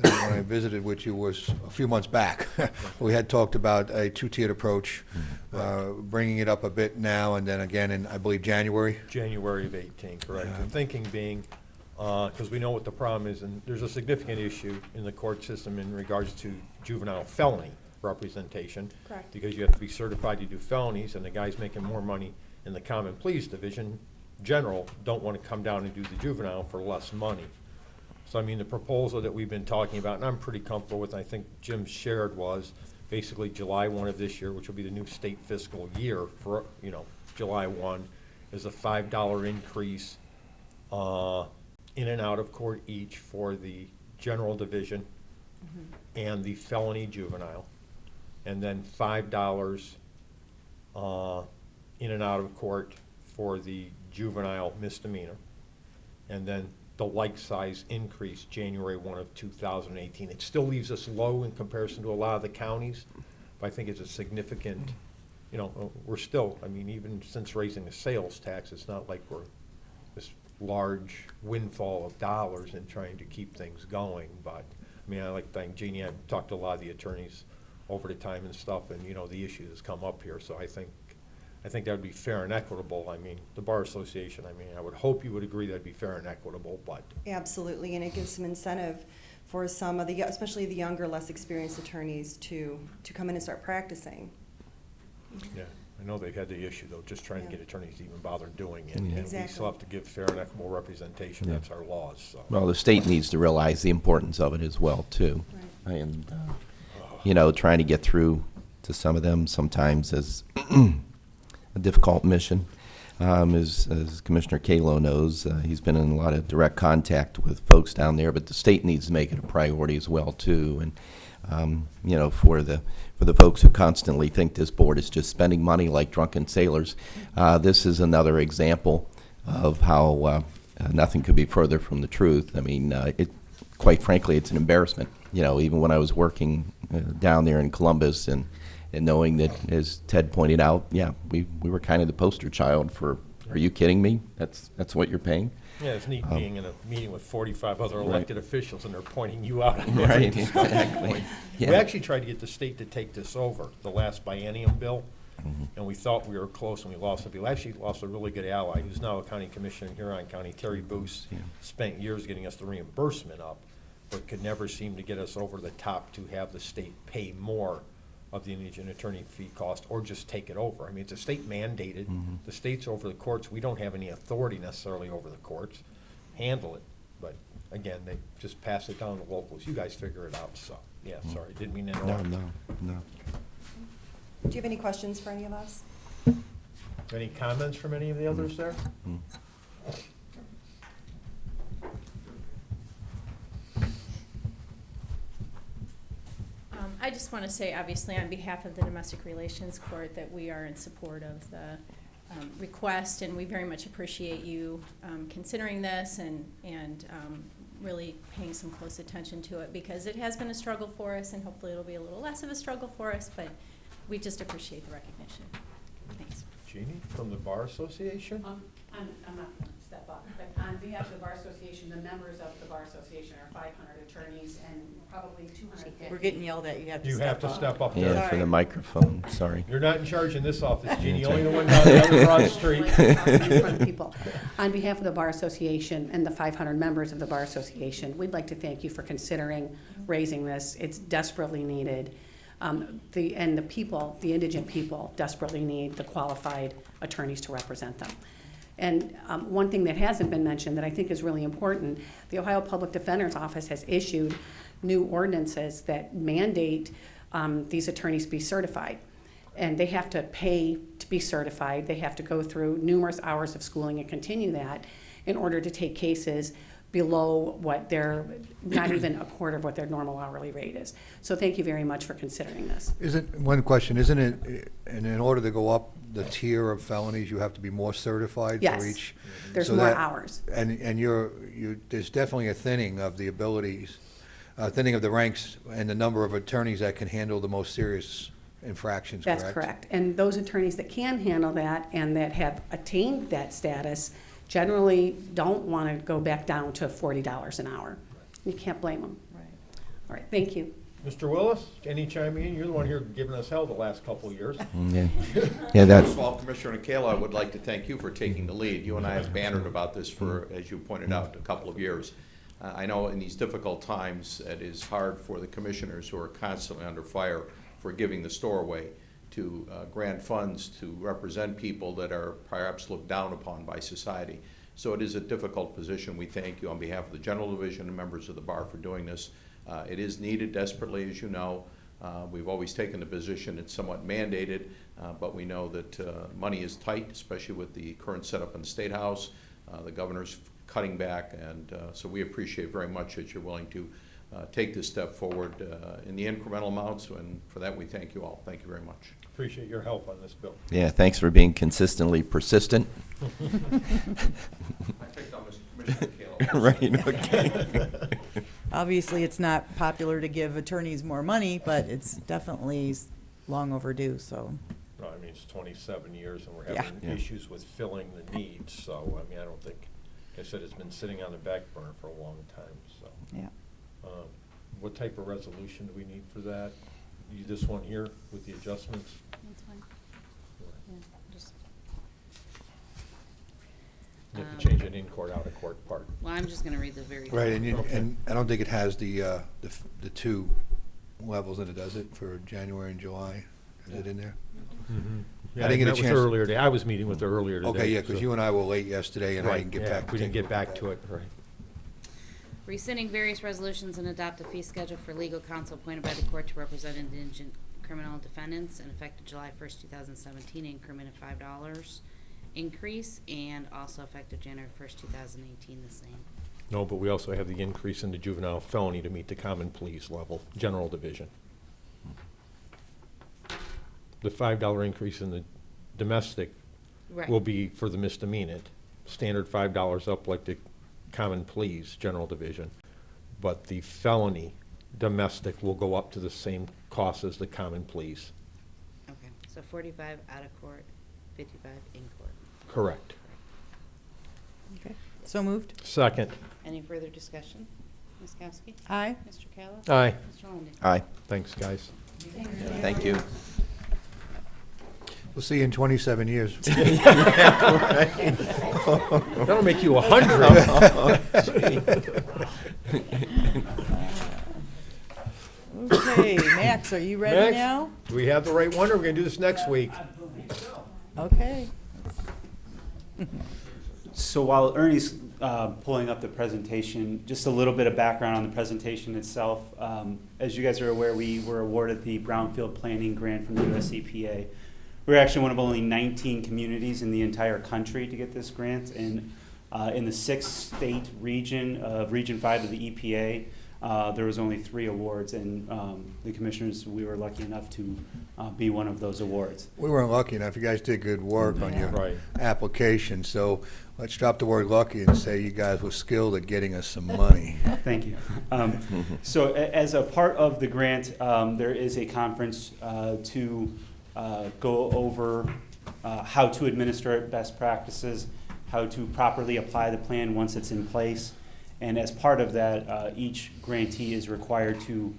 when I visited with you was a few months back. We had talked about a two-tiered approach, bringing it up a bit now and then again in, I believe, January. January of 18, correct. The thinking being, because we know what the problem is, and there's a significant issue in the court system in regards to juvenile felony representation. Correct. Because you have to be certified to do felonies, and the guys making more money in the common pleas division, general, don't want to come down and do the juvenile for less money. So, I mean, the proposal that we've been talking about, and I'm pretty comfortable with, I think Jim shared, was basically July 1 of this year, which will be the new state fiscal year for, July 1, is a $5 increase in and out of court each for the general division and the felony juvenile, and then $5 in and out of court for the juvenile misdemeanor. And then the like size increase January 1 of 2018. It still leaves us low in comparison to a lot of the counties, but I think it's a significant, you know, we're still, I mean, even since raising the sales tax, it's not like we're this large windfall of dollars and trying to keep things going. But I mean, I like to thank Jeannie. I've talked to a lot of the attorneys over the time and stuff, and you know, the issue has come up here. So I think that would be fair and equitable. I mean, the Bar Association, I mean, I would hope you would agree that'd be fair and equitable, but. Absolutely, and it gives some incentive for some of the, especially the younger, less experienced attorneys to come in and start practicing. Yeah, I know they've had the issue though, just trying to get attorneys to even bother doing it. Yeah. And we Exactly. still have to give fair and equitable representation. Yeah. That's our laws, so. Well, the state needs to realize the importance of it as well, too. Right. And, you know, trying to get through to some of them sometimes is a difficult mission. As Commissioner Kalo knows, he's been in a lot of direct contact with folks down there, but the state needs to make it a priority as well, too. And, you know, for the folks who constantly think this board is just spending money like drunken sailors, this is another example of how nothing could be further from the truth. I mean, quite frankly, it's an embarrassment. You know, even when I was working down there in Columbus and knowing that, as Ted pointed out, yeah, we were kind of the poster child for, are you kidding me? That's what you're paying? Yeah, it's neat being in a meeting with 45 other elected Right. officials and they're pointing you out on Right, every discussion exactly. point. Yeah. We actually tried to get the state to take this over, the last biennium bill, and we thought we were close and we lost a bill. Actually lost a really good ally who's now a county commissioner in Huron County, Terry Boos, spent years getting us the reimbursement up, but could never seem to get us over the top to have the state pay more of the indigent attorney fee cost, or just take it over. I mean, it's a state mandated. The state's over the courts. We don't have any authority necessarily over the courts. Handle it. But again, they just pass it down to locals. You guys figure it out. So, yeah, sorry. Didn't mean to interrupt. No. Do you have any questions for any of us? Any comments from any of the others there? I just want to say, obviously, on behalf of the Domestic Relations Court, that we are in support of the request, and we very much appreciate you considering this and really paying some close attention to it, because it has been a struggle for us, and hopefully it'll be a little less of a struggle for us, but we just appreciate the recognition. Thanks. Jeannie, from the Bar Association? I'm not going to step up, but on behalf of the Bar Association, the members of the Bar Association are 500 attorneys and probably 250. We're getting yelled at, you have to You step have to up. step up there. Yeah, for the microphone, sorry. You're not in charge in this office, Jeannie. Only the one down the other Broad Street. In front of people. On behalf of the Bar Association and the 500 members of the Bar Association, we'd like to thank you for considering raising this. It's desperately needed. The indigent people desperately need the qualified attorneys to represent them. And one thing that hasn't been mentioned that I think is really important, the Ohio Public Defender's Office has issued new ordinances that mandate these attorneys be certified. And they have to pay to be certified. They have to go through numerous hours of schooling and continue that in order to take cases below what their, not even a quarter of what their normal hourly rate is. So thank you very much for considering this. One question, isn't it, and in order to go up the tier of felonies, you have to be more certified Yes. for each? There's so more that- hours. And there's definitely a thinning of the abilities, thinning of the ranks and the number of attorneys that can handle the most serious infractions, correct? That's correct. And those attorneys that can handle that and that have attained that status generally don't want to go back down to $40 an hour. You can't blame them. Right. All right, thank you. Mr. Willis, any chiming in? You're the one here giving us hell the last couple of years. Yeah, yeah, that's, First of all, Commissioner Kalo, I would like to thank you for taking the lead. You and I have bantered about this for, as you pointed out, a couple of years. I know in these difficult times, it is hard for the commissioners who are constantly under fire for giving the store away to grant funds to represent people that are perhaps looked down upon by society. So it is a difficult position. We thank you on behalf of the General Division and members of the Bar for doing this. It is needed desperately, as you know. We've always taken the position it's somewhat mandated, but we know that money is tight, especially with the current setup in the State House. The governor's cutting back, and so we appreciate very much that you're willing to take this step forward in the incremental amounts, and for that we thank you all. Thank you very much. Appreciate your help on this bill. Yeah, thanks for being consistently persistent. I picked on Commissioner Kalo. Right, okay. Obviously, it's not popular to give attorneys more money, but it's definitely long overdue, so. No, I mean, it's 27 years and we're Yeah. having Yeah. issues with filling the needs, so, I mean, I don't think, like I said, it's been sitting on the back burner for a long time, so. Yeah. What type of resolution do we need for that? This one here with the adjustments? That's fine. Yeah, just, You have to change an in-court, out-of-court part. well, I'm just gonna read the very. Right, and, Okay. and I don't think it has the two levels in it, does it, for January and July? Is it in there? Yeah, I didn't get a met with her chance- earlier today. I was meeting with her earlier today. Okay, yeah, because so- you and I were late yesterday, and I Right, didn't get yeah, back. we didn't take a get look back at to it, right. Rescinding various resolutions and adopt a fee schedule for legal counsel appointed by the court to represent indigent criminal defendants and effective July 1st, 2017, increment of $5 increase, and also effective January 1st, 2018, the same. No, but we also have the increase in the juvenile felony to meet the common pleas level, general division. The $5 increase in the domestic Right. will be for the misdemeanor. Standard $5 up like the common pleas, general division. But the felony domestic will go up to the same cost as the common pleas. Okay, so 45 out of court, 55 in court. Correct. Okay. So moved? Second. Any further discussion? Ms. Kowski? Aye. Mr. Kayla? Aye. Mr. Lundy. Aye. Thanks, guys. Thank you. We'll see you in 27 years. That'll make you 100. Okay, Max, are you ready Max, now? Do we have the right one, or are we going to do this next week? Okay. So while Ernie's pulling up the presentation, just a little bit of background on the presentation itself. As you guys are aware, we were awarded the Brownfield Planning Grant from the US EPA. We're actually one of only 19 communities in the entire country to get this grant. And in the 6-state region of Region 5 of the EPA, there was only 3 awards, and the commissioners, we were lucky enough to be one of those awards. We weren't lucky enough. You guys did good work on your Right. application, so let's drop the word lucky and say you guys were skilled at getting us some money. Thank you. So as a part of the grant, there is a conference to go over how to administer best practices, how to properly apply the plan once it's in place. And as part of that, each grantee is required to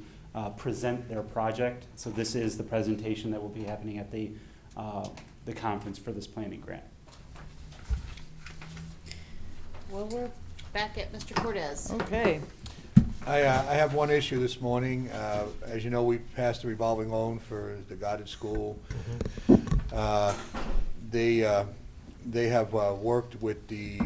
present their project. So this is the presentation that will be happening at the conference for this planning grant. Well, we're back at Mr. Cortez. Okay. I have one issue this morning. As you know, we passed a revolving loan for the Goddard School. They have worked with the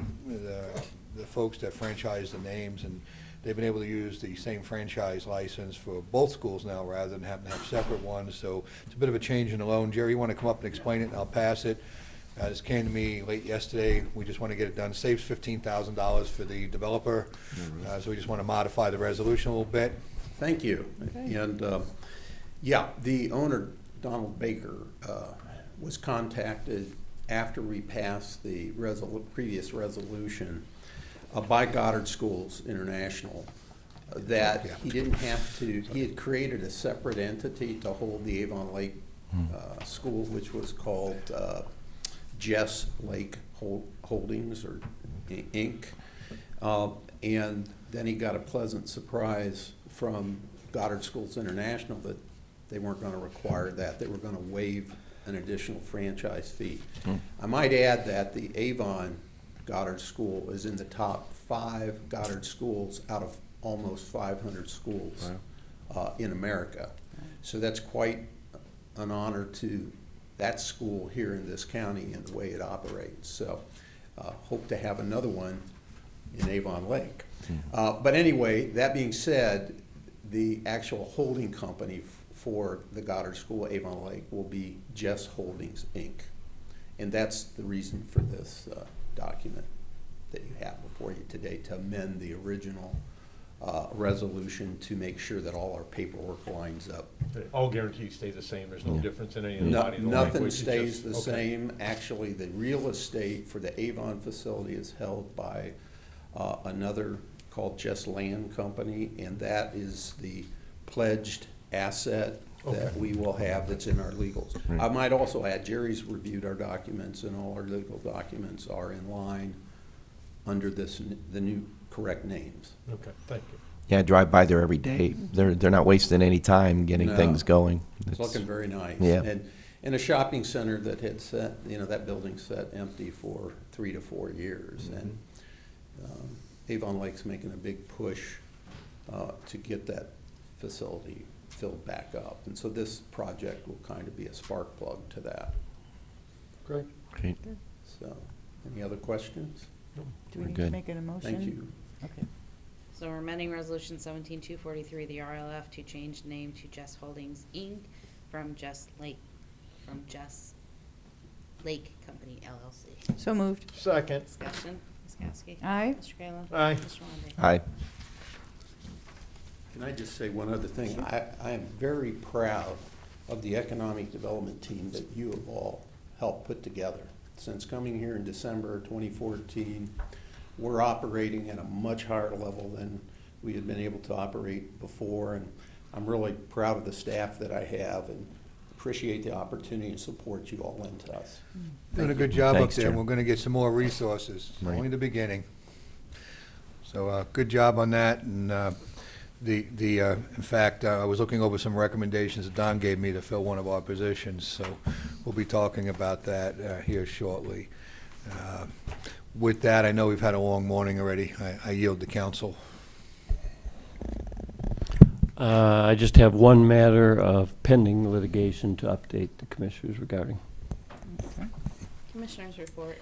folks that franchise the names, and they've been able to use the same franchise license for both schools now rather than having to have separate ones. So it's a bit of a change in the loan. Jerry, you want to come up and explain it, and I'll pass it. This came to me late yesterday. We just want to get it done. Saves $15,000 for the developer. So we just want to modify the resolution a little bit. Thank you. Okay. And, yeah, the owner, Donald Baker, was contacted after we passed the previous resolution by Goddard Schools International, that he didn't have to, he had created a separate entity to hold the Avon Lake School, which was called Jess Lake Holdings, or Inc. And then he got a pleasant surprise from Goddard Schools International that they weren't going to require that. They were going to waive an additional franchise fee. I might add that the Avon Goddard School is in the top 5 Goddard schools out of almost 500 schools in America. So that's quite an honor to that school here in this county and the way it operates. So hope to have another one in Avon Lake. But anyway, that being said, the actual holding company for the Goddard School, Avon Lake, will be Jess Holdings, Inc. And that's the reason for this document that you have before you today, to amend the original resolution to make sure that all our paperwork lines up. All guarantees stay the same, there's no difference in any of the No, body of the nothing language, it's stays the just- okay. same. Actually, the real estate for the Avon facility is held by another called Just Land Company, and that is the pledged asset that we will have that's in our legals. I might also add, Jerry's reviewed our documents, and all our legal documents are in line under the new correct names. Okay, thank you. Yeah, I drive by there every day. They're not wasting any time getting No. things going. It's looking very nice. Yeah. And in a shopping center that had sat, that building sat empty for 3 to 4 years. And Avon Lake's making a big push to get that facility filled back up. And so this project will kind of be a spark plug to that. Great. Great. So, any other questions? Do we We're need good. to make an emotion? Thank you. Okay. So we're amending resolution 17243, the RLF, to change name to Jess Holdings, Inc. from Jess Lake Company, LLC. So moved. Second. Discussion, Ms. Kowski. Aye. Mr. Kayla. Aye. Mr. Lundey. Aye. Can I just say one other thing? I am very proud of the economic development team that you have all helped put together. Since coming here in December 2014, we're operating at a much higher level than we had been able to operate before, and I'm really proud of the staff that I have and appreciate the opportunity and support you all lend to us. Doing a good job up Thanks, there, and Jim. we're going to get some more resources. It's Right. only the beginning. So, good job on that, and in fact, I was looking over some recommendations that Don gave me to fill one of our positions, so we'll be talking about that here shortly. With that, I know we've had a long morning already. I yield to council. I just have one matter of pending litigation to update the commissioners regarding. Commissioners report.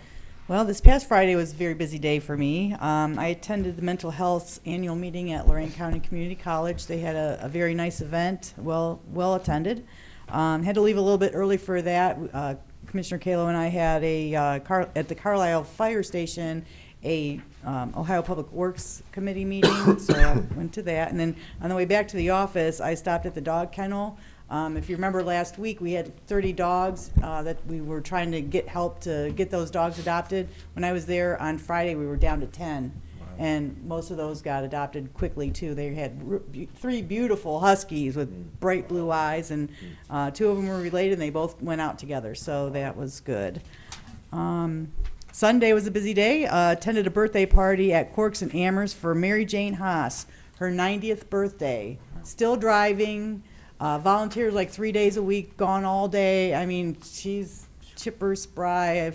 Well, this past Friday was a very busy day for me. I attended the mental health annual meeting at Lorain County Community College. They had a very nice event, well attended. Had to leave a little bit early for that. Commissioner Kalo and I had at the Carlisle Fire Station a Ohio Public Works Committee meeting, so I went to that. And then on the way back to the office, I stopped at the dog kennel. If you remember last week, we had 30 dogs that we were trying to get help to get those dogs adopted. When I was there on Friday, we were down to 10. And most of those got adopted quickly, too. They had 3 beautiful huskies with bright blue eyes, and 2 of them were related, and they both went out together, so that was good. Sunday was a busy day. Attended a birthday party at Corks and Amherst for Mary Jane Haas, her 90th birthday. Still driving. Volunteers like 3 days a week, gone all day. I mean, she's chipper, spry.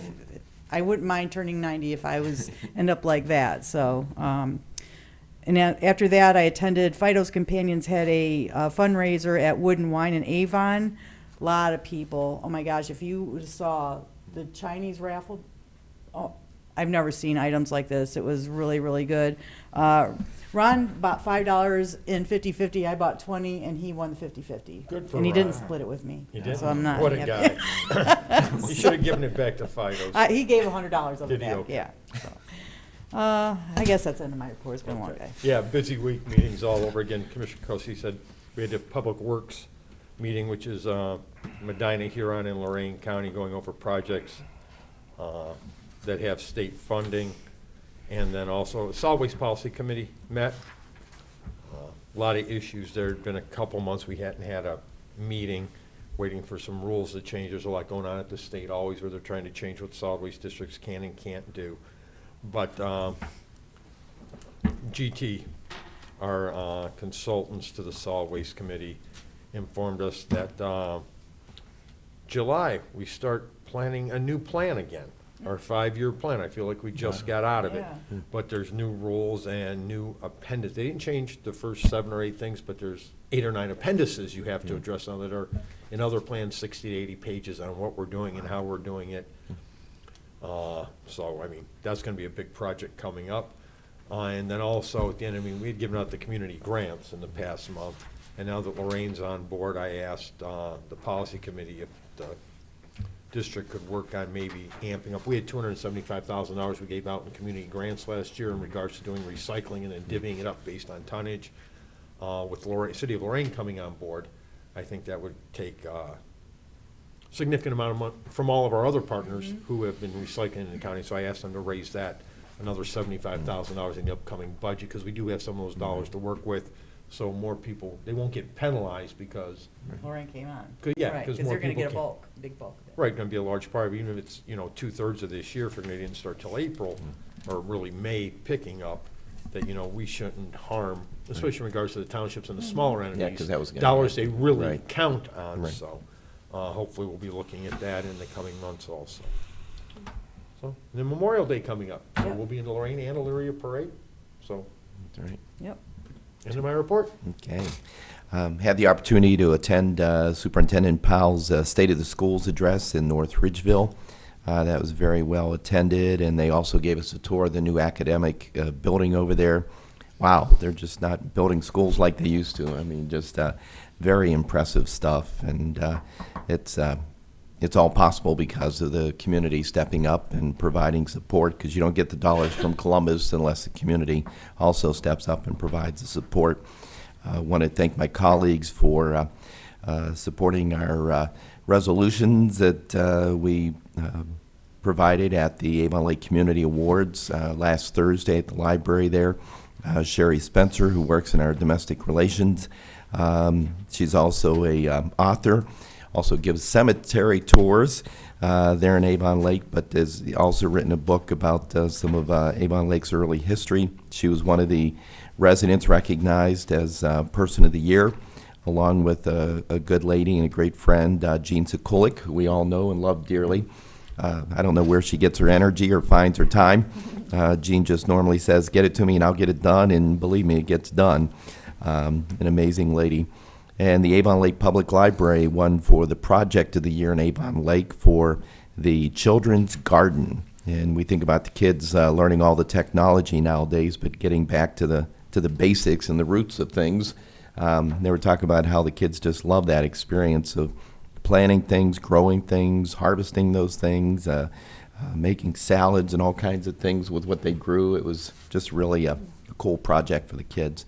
I wouldn't mind turning 90 if I was end up like that. So, and after that, I attended Fido's Companions had a fundraiser at Wood and Wine in Avon. A lot of people. Oh my gosh! If you saw the Chinese raffle, oh, I've never seen items like this. It was really, really good. Ron bought $5 in 50-50. I bought 20, and he won the 50-50. Good for And he Ron. didn't split it with me. He didn't? So I'm not. What a happy. guy. You should have given it back to Fido's. He gave $100 of it Did he? back. Okay. Yeah. So, I guess that's the end of my report. It's been a long day. Yeah, busy week, meetings all over again. Commissioner Kokoski said we had a Public Works meeting, which is Medina, Huron, and Lorain County going over projects that have state funding. And then also, Solid Waste Policy Committee met. A lot of issues. There had been a couple months we hadn't had a meeting, waiting for some rules to change. There's a lot going on at the state always where they're trying to change what solid waste districts can and can't do. But GT, our consultants to the Solid Waste Committee, informed us that July we start planning a new plan again. Our 5-year plan. I feel like we just got out of it. Yeah. But there's new rules and new appendices. They didn't change the first 7 or 8 things, but there's 8 or 9 appendices you have to address now that are in other plans 60 to 80 pages on what we're doing and how we're doing it. So, I mean, that's going to be a big project coming up. And then also at the end, I mean, we had given out the community grants in the past month. And now that Lorraine's on board, I asked the policy committee if the district could work on maybe amping up. We had $275,000 we gave out in community grants last year in regards to doing recycling and then divvying it up based on tonnage. With City of Lorain coming on board, I think that would take significant amount of money from all of our other partners who have been recycling in the county. So I asked them to raise that another $75,000 in the upcoming budget, because we do have some of those dollars to work with. So more people, they won't get penalized because. Lorain came on. Yeah, Right, because because more they're gonna people get a can. bulk, big bulk of it. Right, gonna be a large part of it, even if it's, 2/3 of this year, if they didn't start till April, or really May picking up, that, we shouldn't harm, especially in regards to the townships and the smaller entities. 'cause that was gonna dollars happen. they really Right. count on, Right. so, hopefully we'll be looking at that in the coming months also. So, and then Memorial Day coming up, so Yep. we'll be in the Lorain and Elyria Parade, so, That's right. Yep. end of my report. Okay. Had the opportunity to attend Superintendent Powell's State of the Schools address in North Ridgeville. That was very well attended, and they also gave us a tour of the new academic building over there. Wow, they're just not building schools like they used to. I mean, just very impressive stuff, and it's all possible because of the community stepping up and providing support, because you don't get the dollars from Columbus unless the community also steps up and provides the support. I want to thank my colleagues for supporting our resolutions that we provided at the Avon Lake Community Awards last Thursday at the library there. Sherry Spencer, who works in our domestic relations. She's also a author, also gives cemetery tours there in Avon Lake, but has also written a book about some of Avon Lake's early history. She was one of the residents recognized as Person of the Year, along with a good lady and a great friend, Jean Sekulik, who we all know and love dearly. I don't know where she gets her energy or finds her time. Jean just normally says, "Get it to me and I'll get it done," and believe me, it gets done. An amazing lady. And the Avon Lake Public Library won for the Project of the Year in Avon Lake for the Children's Garden. And we think about the kids learning all the technology nowadays, but getting back to the basics and the roots of things. They were talking about how the kids just love that experience of planting things, growing things, harvesting those things, making salads and all kinds of things with what they grew. It was just really a cool project for the kids.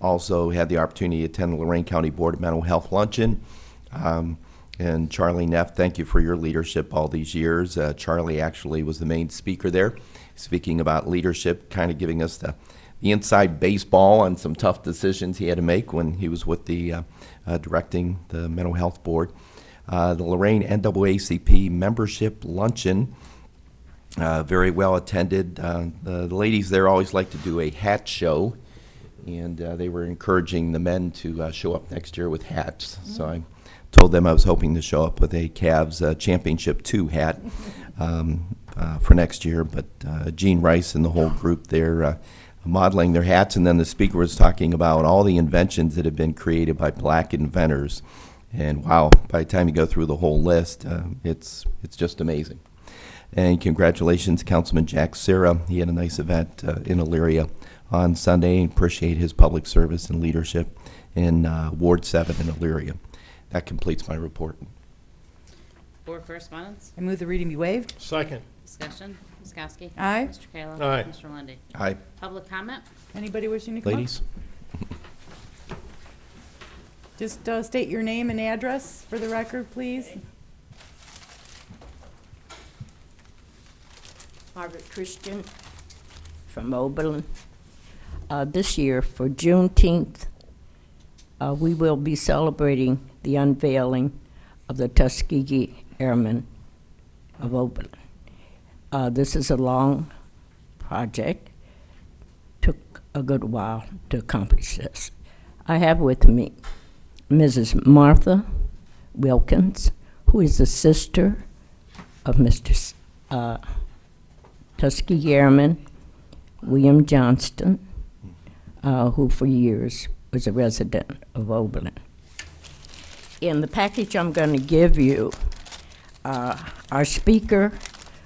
Also had the opportunity to attend the Lorain County Board of Mental Health Luncheon. And Charlie Neff, thank you for your leadership all these years. Charlie actually was the main speaker there, speaking about leadership, kind of giving us the inside baseball on some tough decisions he had to make when he was with the directing the mental health board. The Lorain NAACP membership luncheon, very well attended. The ladies there always like to do a hat show, and they were encouraging the men to show up next year with hats. So I told them I was hoping to show up with a Cavs Championship 2 hat for next year. But Gene Rice and the whole group there modeling their hats, and then the speaker was talking about all the inventions that have been created by black inventors. And wow, by the time you go through the whole list, it's just amazing. And congratulations, Councilman Jack Serra. He had a nice event in Elyria on Sunday, and appreciate his public service and leadership in Ward 7 in Elyria. That completes my report. Board correspondence? I move the reading be waived. Second. Discussion. Ms. Kowski? Aye. Mr. Kayla? Aye. Mr. Lundy. Aye. Public comment? Anybody wishing to come up? Ladies? Just state your name and address for the record, please. Barb Christian from Oberlin. This year, for Juneteenth, we will be celebrating the unveiling of the Tuskegee Airmen of Oberlin. This is a long project. Took a good while to accomplish this. I have with me Mrs. Martha Wilkins, who is the sister of Mr. Tuskegee Airman William Johnston, who for years was a resident of Oberlin. In the package I'm going to give you, our speaker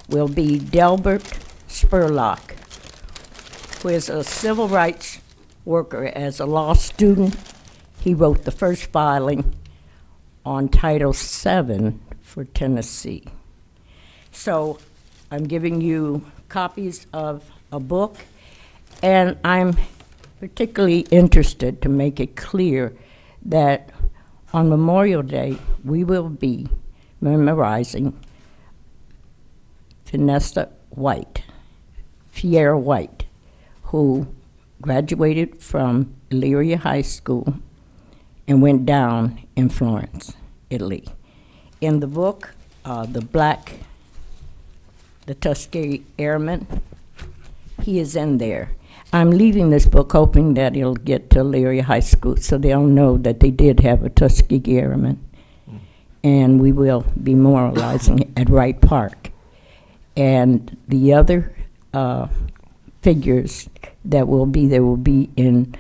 will be Delbert Spurlock, who is a civil rights worker. As a law student, he wrote the first filing on Title VII for Tennessee. So I'm giving you copies of a book, and I'm particularly interested to make it clear that on Memorial Day, we will be memorizing Fiera White, who graduated from Elyria High School and went down in Florence, Italy. In the book, the Tuskegee Airmen, he is in there. I'm leaving this book hoping that it'll get to Elyria High School so they'll know that they did have a Tuskegee Airman. And we will be memorializing at Wright Park. And the other figures that will be there will be in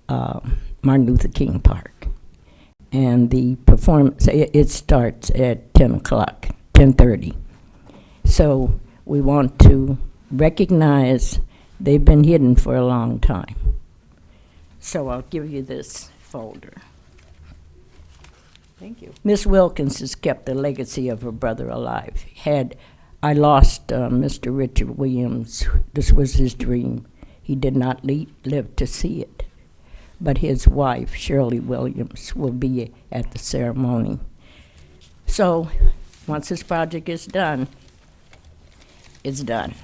Martin Luther King Park. And the performance, it starts at 10 o'clock, 10:30. So we want to recognize they've been hidden for a long time. So I'll give you this folder. Thank you. Miss Wilkins has kept the legacy of her brother alive. I lost Mr. Richard Williams. This was his dream. He did not live to see it. But his wife, Shirley Williams, will be at the ceremony. So once this project is done, it's done.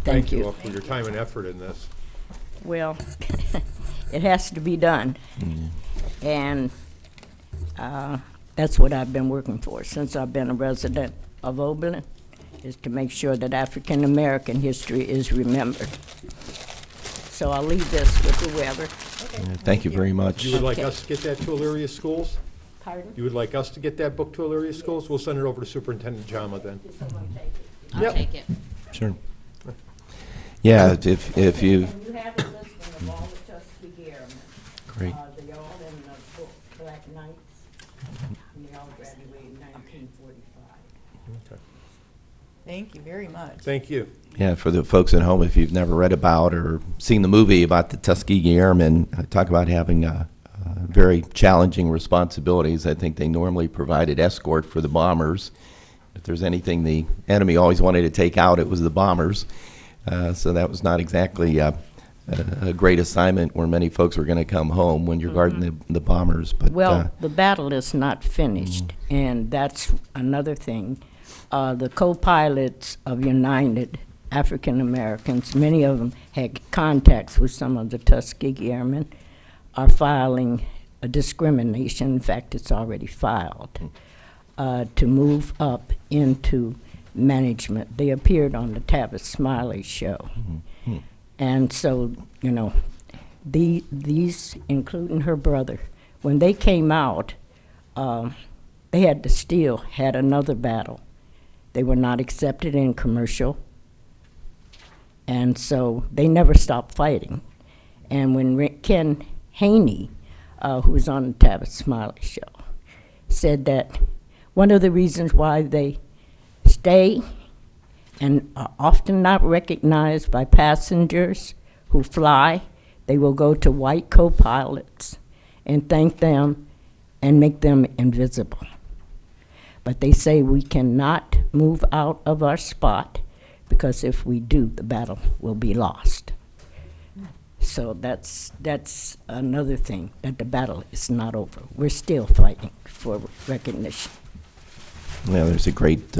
Thank you. all for your time and effort in this. Well, it has to be done. And that's what I've been working for since I've been a resident of Oberlin, is to make sure that African American history is remembered. So I'll leave this with whoever. Thank you very much. You would like us to get that to Elyria Schools? Pardon? You would like us to get that book to Elyria Schools? We'll send it over to Superintendent Jama then. I'll Yep. take it. Sure. Yeah, if you, And you have a listing of all the Tuskegee Airmen. Great. They're all in the book, Black Knights, and they all graduated in 1945. Okay. Thank you very much. Thank you. yeah, for the folks at home, if you've never read about or seen the movie about the Tuskegee Airmen, talk about having very challenging responsibilities. I think they normally provided escort for the bombers. If there's anything the enemy always wanted to take out, it was the bombers. So that was not exactly a great assignment where many folks were going to come home when you're guarding the bombers. But Well, the battle is not finished, and that's another thing. The co-pilots of United African Americans, many of them had contacts with some of the Tuskegee Airmen, are filing a discrimination. In fact, it's already filed to move up into management. They appeared on the Tavis Smiley show. And so, these, including her brother, when they came out, they had another battle. They were not accepted in commercial, and so they never stopped fighting. And when Ken Haney, who was on the Tavis Smiley show, said that one of the reasons why they stay and are often not recognized by passengers who fly, they will go to white co-pilots and thank them and make them invisible. But they say we cannot move out of our spot because if we do, the battle will be lost. So that's another thing, that the battle is not over. We're still fighting for recognition. yeah, there's a great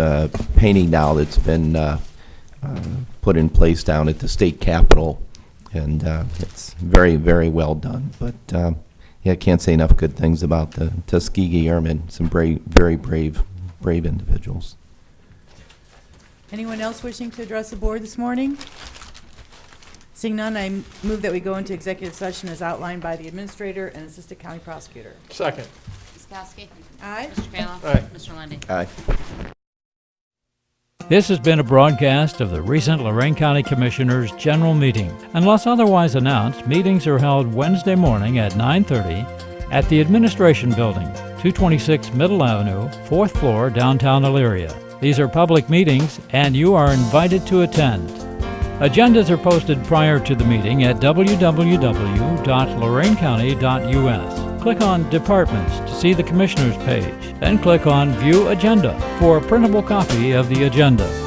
painting now that's been put in place down at the state capitol, and it's very, very well done. But yeah, I can't say enough good things about the Tuskegee Airmen. Some very brave individuals. Anyone else wishing to address the board this morning? Seeing none, I move that we go into executive session as outlined by the administrator and assistant county prosecutor. Second. Ms. Kowski? Aye. Mr. Kayla? Aye. Mr. Lundy. Aye. This has been a broadcast of the recent Lorain County Commissioners' General Meeting. Unless otherwise announced, meetings are held Wednesday morning at 9:30 at the Administration Building, 226 Middle Avenue, 4th floor, downtown Elyria. These are public meetings, and you are invited to attend. Agendas are posted prior to the meeting at www.loraincounty.us. click on Departments to see the Commissioners page, then click on View Agenda for a printable copy of the agenda.